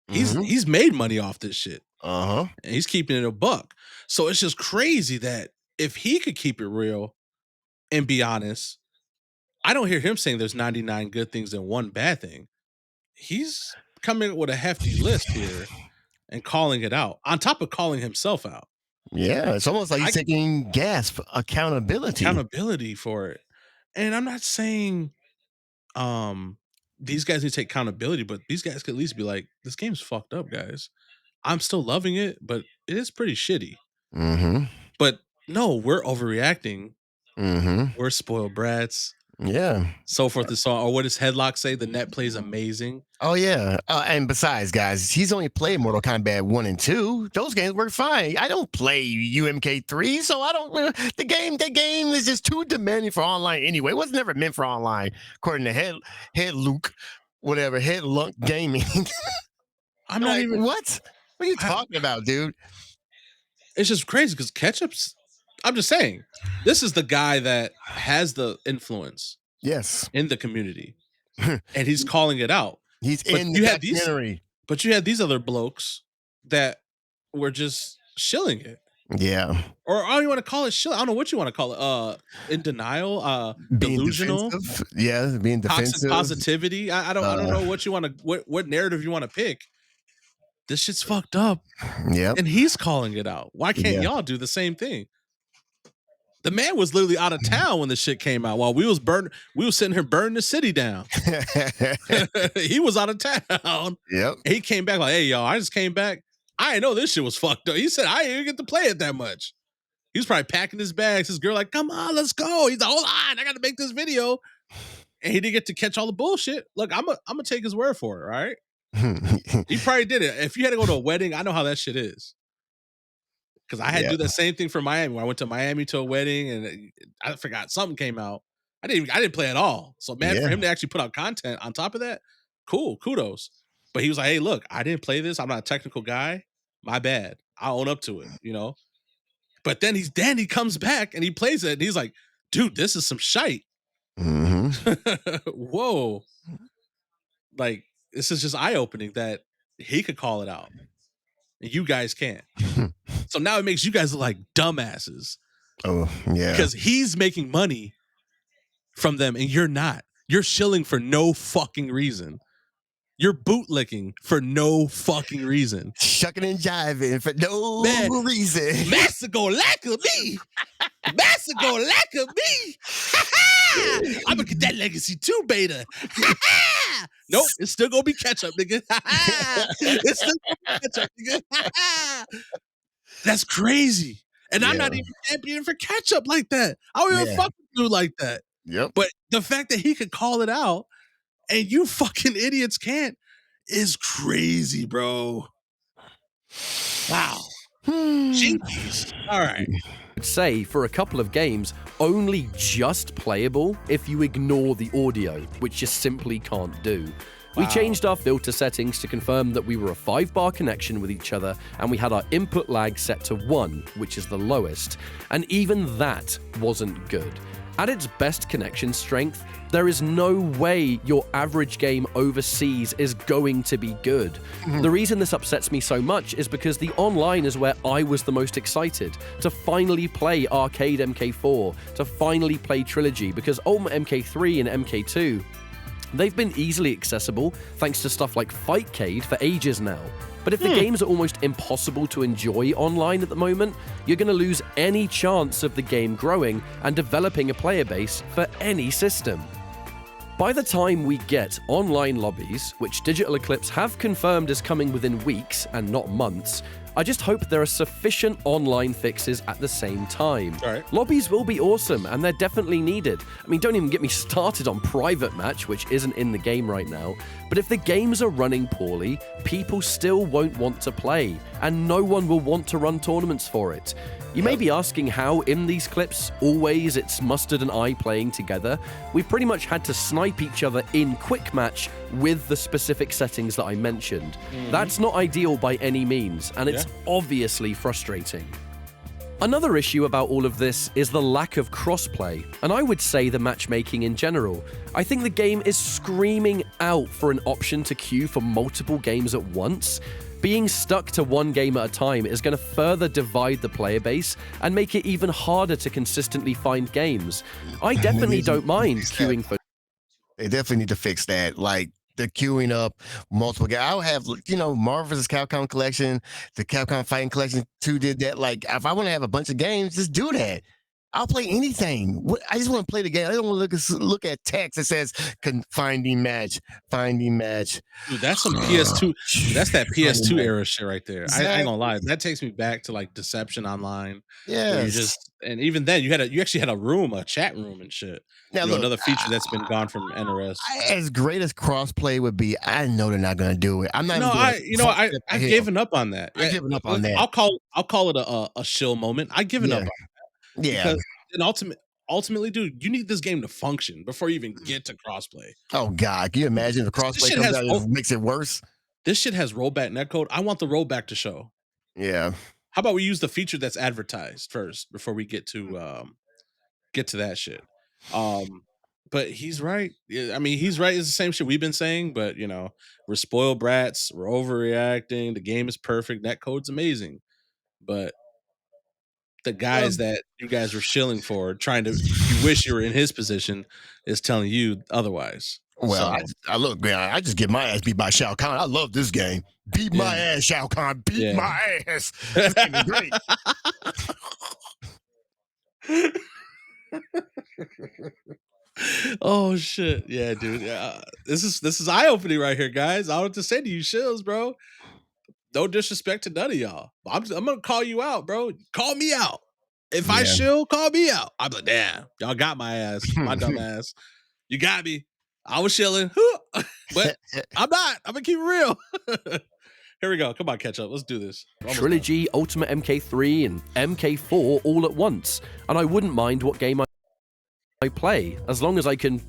He's made money off this shit. And he's keeping it a buck. So it's just crazy that if he could keep it real and be honest, I don't hear him saying there's 99 good things and one bad thing. He's coming up with a hefty list here and calling it out, on top of calling himself out. Yeah, it's almost like he's taking accountability for it. And I'm not saying these guys need to take accountability, but these guys could at least be like, this game's fucked up, guys. I'm still loving it, but it is pretty shitty. But no, we're overreacting. We're spoiled brats. Yeah. So forth and so on. Or what does Headlock say? The net plays amazing. Oh, yeah. And besides, guys, he's only played Mortal Kombat 1 and 2. Those games work fine. I don't play UMK3, so I don't. The game is just too demanding for online anyway. It was never meant for online, according to Head Luke, whatever, Head Lunk Gaming. I'm not even. What? What are you talking about, dude? It's just crazy because Ketchup's. I'm just saying, this is the guy that has the influence. Yes. In the community. And he's calling it out. He's in the documentary. But you had these other blokes that were just shilling it. Yeah. Or I don't even want to call it shilling. I don't know what you want to call it. In denial, being delusional. Defensive. Yeah, being defensive. Toxic positivity. I don't know what you want to what narrative you want to pick. This shit's fucked up. Yeah. And he's calling it out. Why can't y'all do the same thing? The man was literally out of town when the shit came out. While we was sitting here burning the city down. He was out of town. Yep. He came back like, hey, y'all, I just came back. I didn't know this shit was fucked up. He said, I didn't even get to play it that much. He was probably packing his bags. His girl like, come on, let's go. He's like, hold on, I got to make this video. And he didn't get to catch all the bullshit. Look, I'm gonna take his word for it, all right? He probably did it. If you had to go to a wedding, I know how that shit is. Because I had to do the same thing for Miami. When I went to Miami to a wedding and I forgot something came out. I didn't play at all. So man, for him to actually put out content on top of that, cool, kudos. But he was like, hey, look, I didn't play this. I'm not a technical guy. My bad. I'll own up to it, you know? But then he comes back and he plays it and he's like, dude, this is some shite. Whoa. Like, this is just eye-opening that he could call it out. And you guys can't. So now it makes you guys look like dumbasses. Oh, yeah. Because he's making money from them and you're not. You're shilling for no fucking reason. You're bootlicking for no fucking reason. Shucking and jiving for no reason. Massa go lack of me. Massa go lack of me. I'm gonna get that Legacy 2 beta. Nope, it's still gonna be ketchup, nigga. It's still gonna be ketchup, nigga. That's crazy. And I'm not even championing for ketchup like that. I don't even fucking do like that. Yep. But the fact that he could call it out and you fucking idiots can't is crazy, bro. Wow. Jinkies. All right. I'd say for a couple of games, only just playable if you ignore the audio, which you simply can't do. We changed our filter settings to confirm that we were a 5-bar connection with each other, and we had our input lag set to 1, which is the lowest. And even that wasn't good. At its best connection strength, there is no way your average game overseas is going to be good. The reason this upsets me so much is because the online is where I was the most excited to finally play Arcade MK4, to finally play Trilogy, because Ultimate MK3 and MK2, they've been easily accessible thanks to stuff like Fightcade for ages now. But if the games are almost impossible to enjoy online at the moment, you're going to lose any chance of the game growing and developing a player base for any system. By the time we get online lobbies, which Digital Eclipse have confirmed is coming within weeks and not months, I just hope there are sufficient online fixes at the same time. All right. Lobbies will be awesome, and they're definitely needed. I mean, don't even get me started on Private Match, which isn't in the game right now. But if the games are running poorly, people still won't want to play, and no one will want to run tournaments for it. You may be asking how in these clips, always it's Mustard and I playing together. We've pretty much had to snipe each other in quick match with the specific settings that I mentioned. That's not ideal by any means, and it's obviously frustrating. Another issue about all of this is the lack of crossplay, and I would say the matchmaking in general. I think the game is screaming out for an option to queue for multiple games at once. Being stuck to one game at a time is going to further divide the player base and make it even harder to consistently find games. I definitely don't mind queuing for... They definitely need to fix that. Like the queuing up multiple games. I'll have, Marvel vs. Capcom Collection, the Capcom Fighting Collection 2 did that. Like, if I want to have a bunch of games, just do that. I'll play anything. I just want to play the game. I don't want to look at text that says finding match. Dude, that's some PS2. That's that PS2 era shit right there. Exactly. I ain't gonna lie. That takes me back to like Deception Online. Yeah. And even then, you actually had a chat room and shit. Now, look, another feature that's been gone from NRS. As great as crossplay would be, I know they're not gonna do it. I'm not. No, I've given up on that. I've given up on that. I'll call it a shill moment. I've given up on that. Yeah. Because ultimately, dude, you need this game to function before you even get to crossplay. Oh God, can you imagine if crossplay comes out and makes it worse? This shit has rollback netcode. I want the rollback to show. Yeah. How about we use the feature that's advertised first before we get to that shit? But he's right. I mean, he's right. It's the same shit we've been saying, but we're spoiled brats. We're overreacting. The game is perfect. Netcode's amazing, but the guys that you guys were shilling for, you wish you were in his position, is telling you otherwise. Well, I look, man, I just get my ass beat by Shao Kahn. I love this game. Beat my ass, Shao Kahn. Beat my ass. This game is great. Oh shit. Yeah, dude. Yeah. This is eye-opening right here, guys. I don't have to say to you, Shills, bro. No disrespect to none of y'all. I'm gonna call you out, bro. Call me out. If I shill, call me out. I'm like, damn, y'all got my ass, my dumb ass. You got me. I was shilling, but I'm not. I'm gonna keep it real. Here we go. Come on, catch up. Let's do this. Trilogy, Ultimate MK3, and MK4 all at once. And I wouldn't mind what game I play, as long as I can,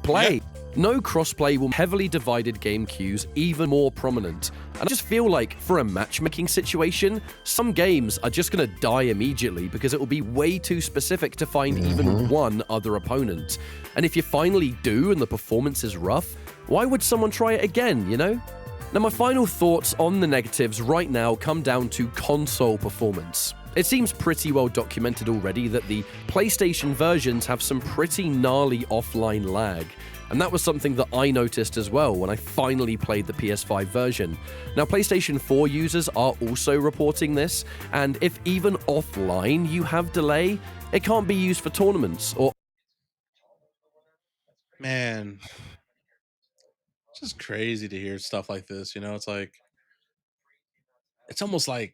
play. Yeah. No crossplay will heavily divided game queues even more prominent. And I just feel like, for a matchmaking situation, some games are just going to die immediately because it will be way too specific to find even one other opponent. And if you finally do and the performance is rough, why would someone try it again, Now, my final thoughts on the negatives right now come down to console performance. It seems pretty well documented already that the PlayStation versions have some pretty gnarly offline lag. And that was something that I noticed as well when I finally played the PS5 version. Now, PlayStation 4 users are also reporting this, and if even offline you have delay, it can't be used for tournaments or... Man, it's just crazy to hear stuff like this, It's like, it's almost like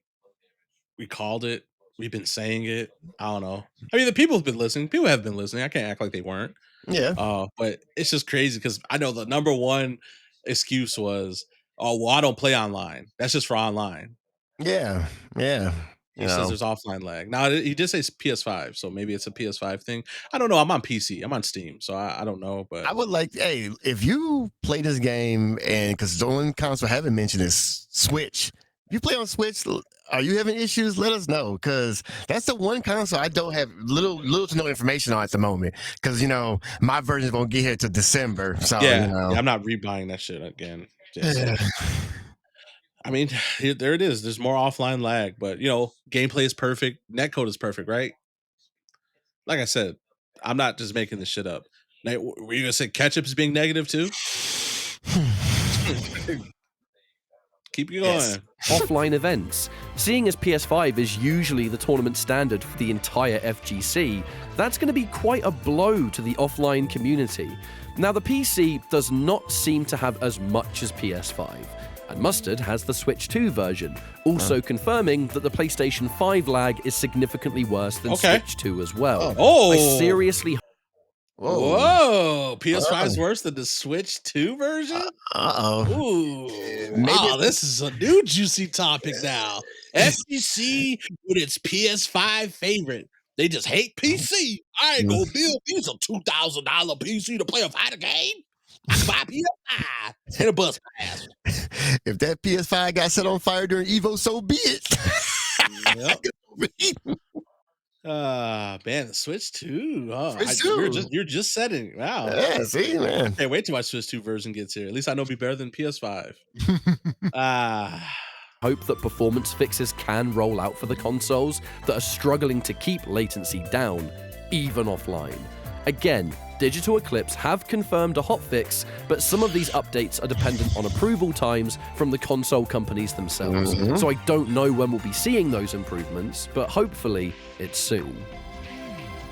we called it, we've been saying it, I don't know. I mean, the people have been listening, I can't act like they weren't. Yeah. But it's just crazy because I know the number one excuse was, oh, well, I don't play online. That's just for online. Yeah. He says there's offline lag. Now, he did say PS5, so maybe it's a PS5 thing. I don't know. I'm on PC. I'm on Steam, so I don't know. But I would like, hey, if you play this game, and because the only console I haven't mentioned is Switch, you play on Switch, are you having issues? Let us know, because that's the one console I don't have little to no information on at the moment. Because my version won't get here to December, so Yeah, I'm not rebuying that shit again. I mean, there it is. There's more offline lag, but gameplay is perfect. Netcode is perfect, right? Like I said, I'm not just making this shit up. Now, were you gonna say ketchup is being negative too? Keep going. Yes. Offline events. Seeing as PS5 is usually the tournament standard for the entire FGC, that's going to be quite a blow to the offline community. Now, the PC does not seem to have as much as PS5, and Mustard has the Switch 2 version, also confirming that the PlayStation 5 lag is significantly worse than Switch 2 as well. Oh, I seriously. Whoa! PS5 is worse than the Switch 2 version? Ooh. Maybe this is a new juicy topic now. FGC with its PS5 favorite. They just hate PC. I ain't gonna build me a $2,000 PC to play a fighter game. I can buy PS5 and a bus pass. If that PS5 got set on fire during Evo, so be it. Yep. Man, the Switch 2. Oh, Switch 2. You're just setting. Wow. Yeah, see, man. Can't wait till my Switch 2 version gets here. At least I know it'll be better than PS5. Hope that performance fixes can roll out for the consoles that are struggling to keep latency down, even offline. Again, Digital Eclipse have confirmed a hotfix, but some of these updates are dependent on approval times from the console companies themselves. So I don't know when we'll be seeing those improvements, but hopefully it's soon.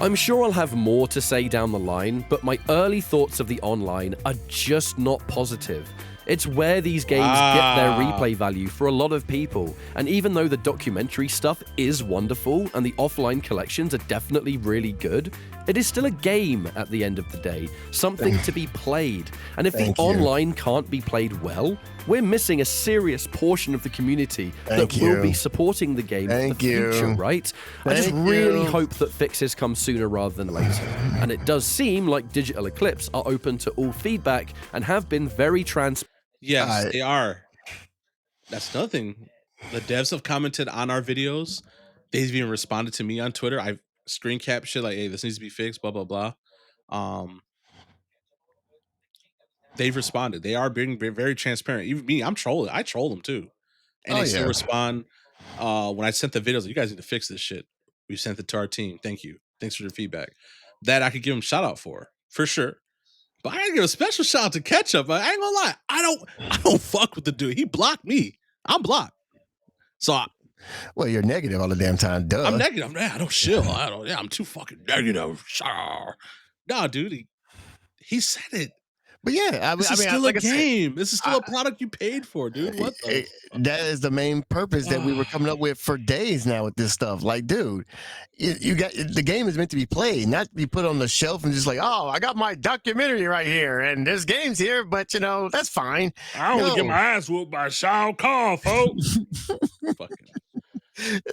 I'm sure I'll have more to say down the line, but my early thoughts of the online are just not positive. It's where these games get their replay value for a lot of people, and even though the documentary stuff is wonderful and the offline collections are definitely really good, it is still a game at the end of the day, something to be played. And if the online can't be played well, we're missing a serious portion of the community that will be supporting the game in the future, right? I just really hope that fixes come sooner rather than later. And it does seem like Digital Eclipse are open to all feedback and have been very transparent. Yes, they are. That's another thing. The devs have commented on our videos. They've even responded to me on Twitter. I've screen cap shit like, hey, this needs to be fixed, blah, blah, blah. They've responded. They are being very transparent. Even me, I'm trolling. I troll them too. And they still respond. When I sent the videos, you guys need to fix this shit. We sent it to our team. Thank you. Thanks for your feedback. That I could give them shout out for sure. But I gotta give a special shout out to Ketchup. I ain't gonna lie. I don't fuck with the dude. He blocked me. I'm blocked. So well, you're negative all the damn time. Duh. I'm negative. I don't chill. I'm too fucking negative. No, dude. He said it. But yeah, this is still a game. This is still a product you paid for, dude. What the? That is the main purpose that we were coming up with for days now with this stuff. Like, dude, you got the game is meant to be played, not to be put on the shelf and just like, oh, I got my documentary right here and there's games here, but that's fine. I only get my ass whooped by Shao Kahn, folks.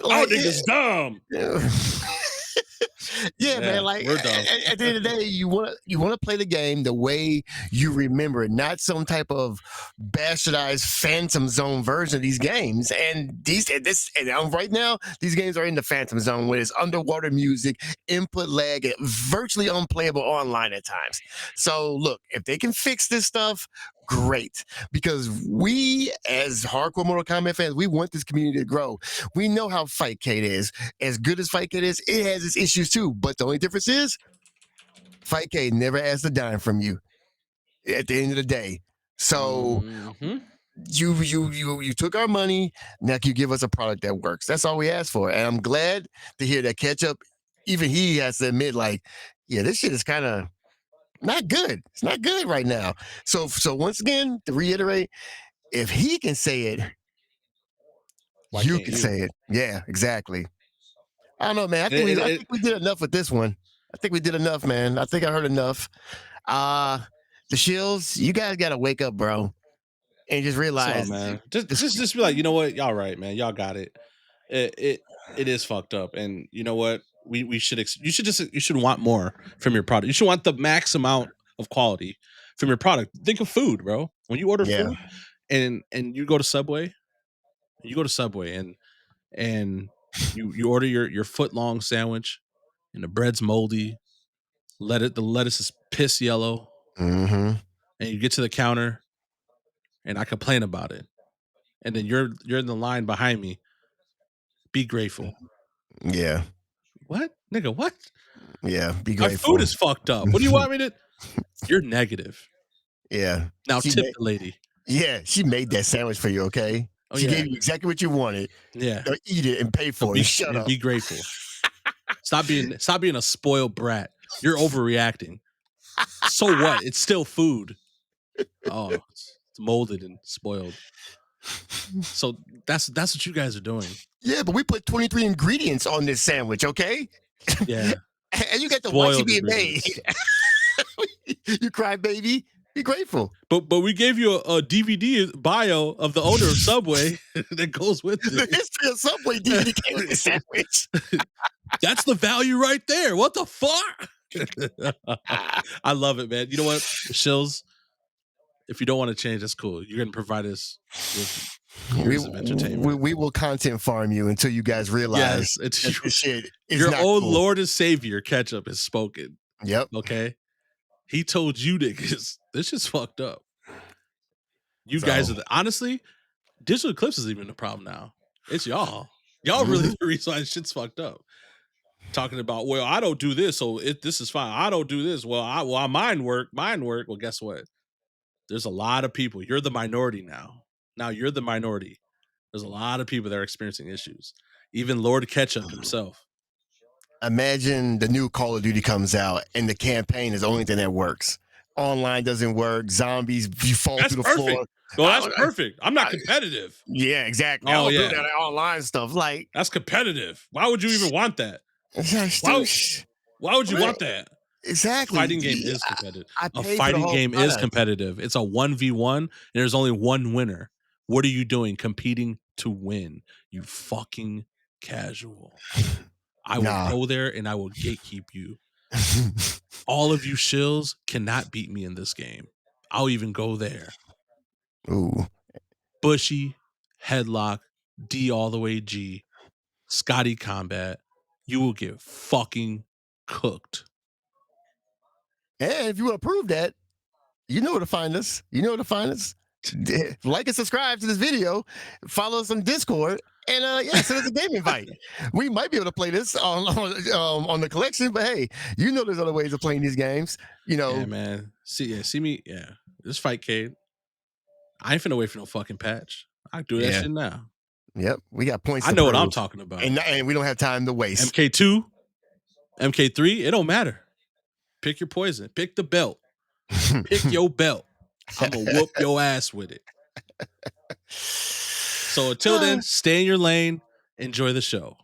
Like, niggas dumb. Yeah, man. Like at the end of the day, you want to play the game the way you remember it, not some type of bastardized Phantom Zone version of these games. And right now, these games are in the Phantom Zone, where it's underwater music, input lag, and virtually unplayable online at times. So look, if they can fix this stuff, great, because we as hardcore Mortal Kombat fans, we want this community to grow. We know how Fightcade is. As good as Fightcade is, it has its issues too. But the only difference is Fightcade never asked a dime from you at the end of the day. So you took our money. Now you give us a product that works. That's all we asked for. And I'm glad to hear that Ketchup, even he has to admit, like, yeah, this shit is kind of not good. It's not good right now. So once again, to reiterate, if he can say it, you can say it. Yeah, exactly. I don't know, man. I think we did enough with this one. I think we did enough, man. I think I heard enough. The Shills, you guys got to wake up, bro, and just realize, man. Just be like, you know what, y'all right, man. Y'all got it. It is fucked up, and you know what? You should want more from your product. You should want the max amount of quality from your product. Think of food, bro. When you order food and you go to Subway, You go to Subway and you order your foot long sandwich, and the bread's moldy. The lettuce is piss yellow, Mm-hmm. and you get to the counter, and I complain about it, and then you're in the line behind me. Be grateful. Yeah. What, nigga? What? Yeah. Be My grateful. food is fucked up. What do you want me to? You're negative. Yeah. Now She tip made, the lady. yeah, she made that sandwich for you, okay? Oh She yeah, gave you exactly what you wanted. yeah. Now eat it and pay So for it and shut up. be grateful. Stop being a spoiled brat. You're overreacting. So what? It's still food. Oh, it's molded and spoiled. So that's what you guys are doing. Yeah, but we put 23 ingredients on this sandwich, okay? Yeah. And you got to watch it Spoiled being made. ingredients. You cry, baby. Be grateful. But we gave you a DVD bio of the owner of Subway that goes with The it. history of Subway DVD came with the sandwich. That's the value right there. What the fuck? I love it, man. You know what, Shills? If you don't want to change, that's cool. You're going to provide us with years of entertainment. We will content farm you until you guys realize Yes, it's that this shit is your not own cool. Lord and Savior Ketchup has spoken. Yep. Okay, he told you niggas this shit's fucked up. You guys are honestly, Digital Eclipse is even the problem now. It's y'all. Y'all really the reason why shit's fucked up. Talking about, well, I don't do this, so this is fine. I don't do this. Well, mine work. Well, guess what? There's a lot of people. You're the minority now. Now you're the minority. There's a lot of people that are experiencing issues. Even Lord Ketchup himself. Imagine the new Call of Duty comes out and the campaign is the only thing that works. Online doesn't work. Zombies, you fall through the floor. Well, that's perfect. I'm not competitive. Yeah, exactly. Oh, I don't yeah. do that online stuff. Like, that's competitive. Why would you even want that? Why would you want that? Exactly. Fighting game is competitive. A fighting game is competitive. It's a 1v1 and there's only one winner. What are you doing? Competing to win. You fucking casual. I will go there and I will gatekeep you. All of you shills cannot beat me in this game. I'll even go there. Ooh. Bushy, headlock, D all the way G, Scotty combat. You will get fucking cooked. And if you want to prove that, you know where to find us. Like and subscribe to this video. Follow us on Discord. And send us a game invite. We might be able to play this on the collection, but hey, you know there's other ways of playing these games. You know, yeah, man. See me. Yeah, this fight, Cade. I ain't finna wait for no fucking patch. I do that shit now. Yep, we got points. I know what I'm talking about, and we don't have time to waste. MK2, MK3, it don't matter. Pick your poison. Pick the belt. Pick your belt. I'm gonna whoop your ass with it. So until then, stay in your lane. Enjoy the show.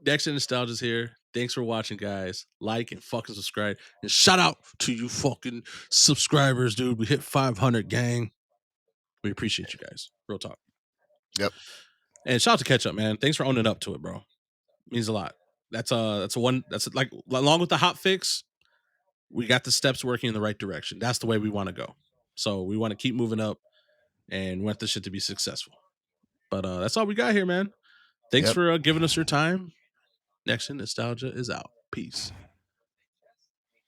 Next Gen Nostalgia's here. Thanks for watching, guys. Like and fucking subscribe. And shout out to you fucking subscribers, dude. We hit 500, gang. We appreciate you guys. Real talk. Yep. And shout out to Ketchup, man. Thanks for owning up to it, bro. It means a lot. That's like along with the hot fix, we got the steps working in the right direction. That's the way we want to go. So we want to keep moving up and want this shit to be successful. But that's all we got here, man. Thanks for giving us your time. Next Gen Nostalgia is out. Peace.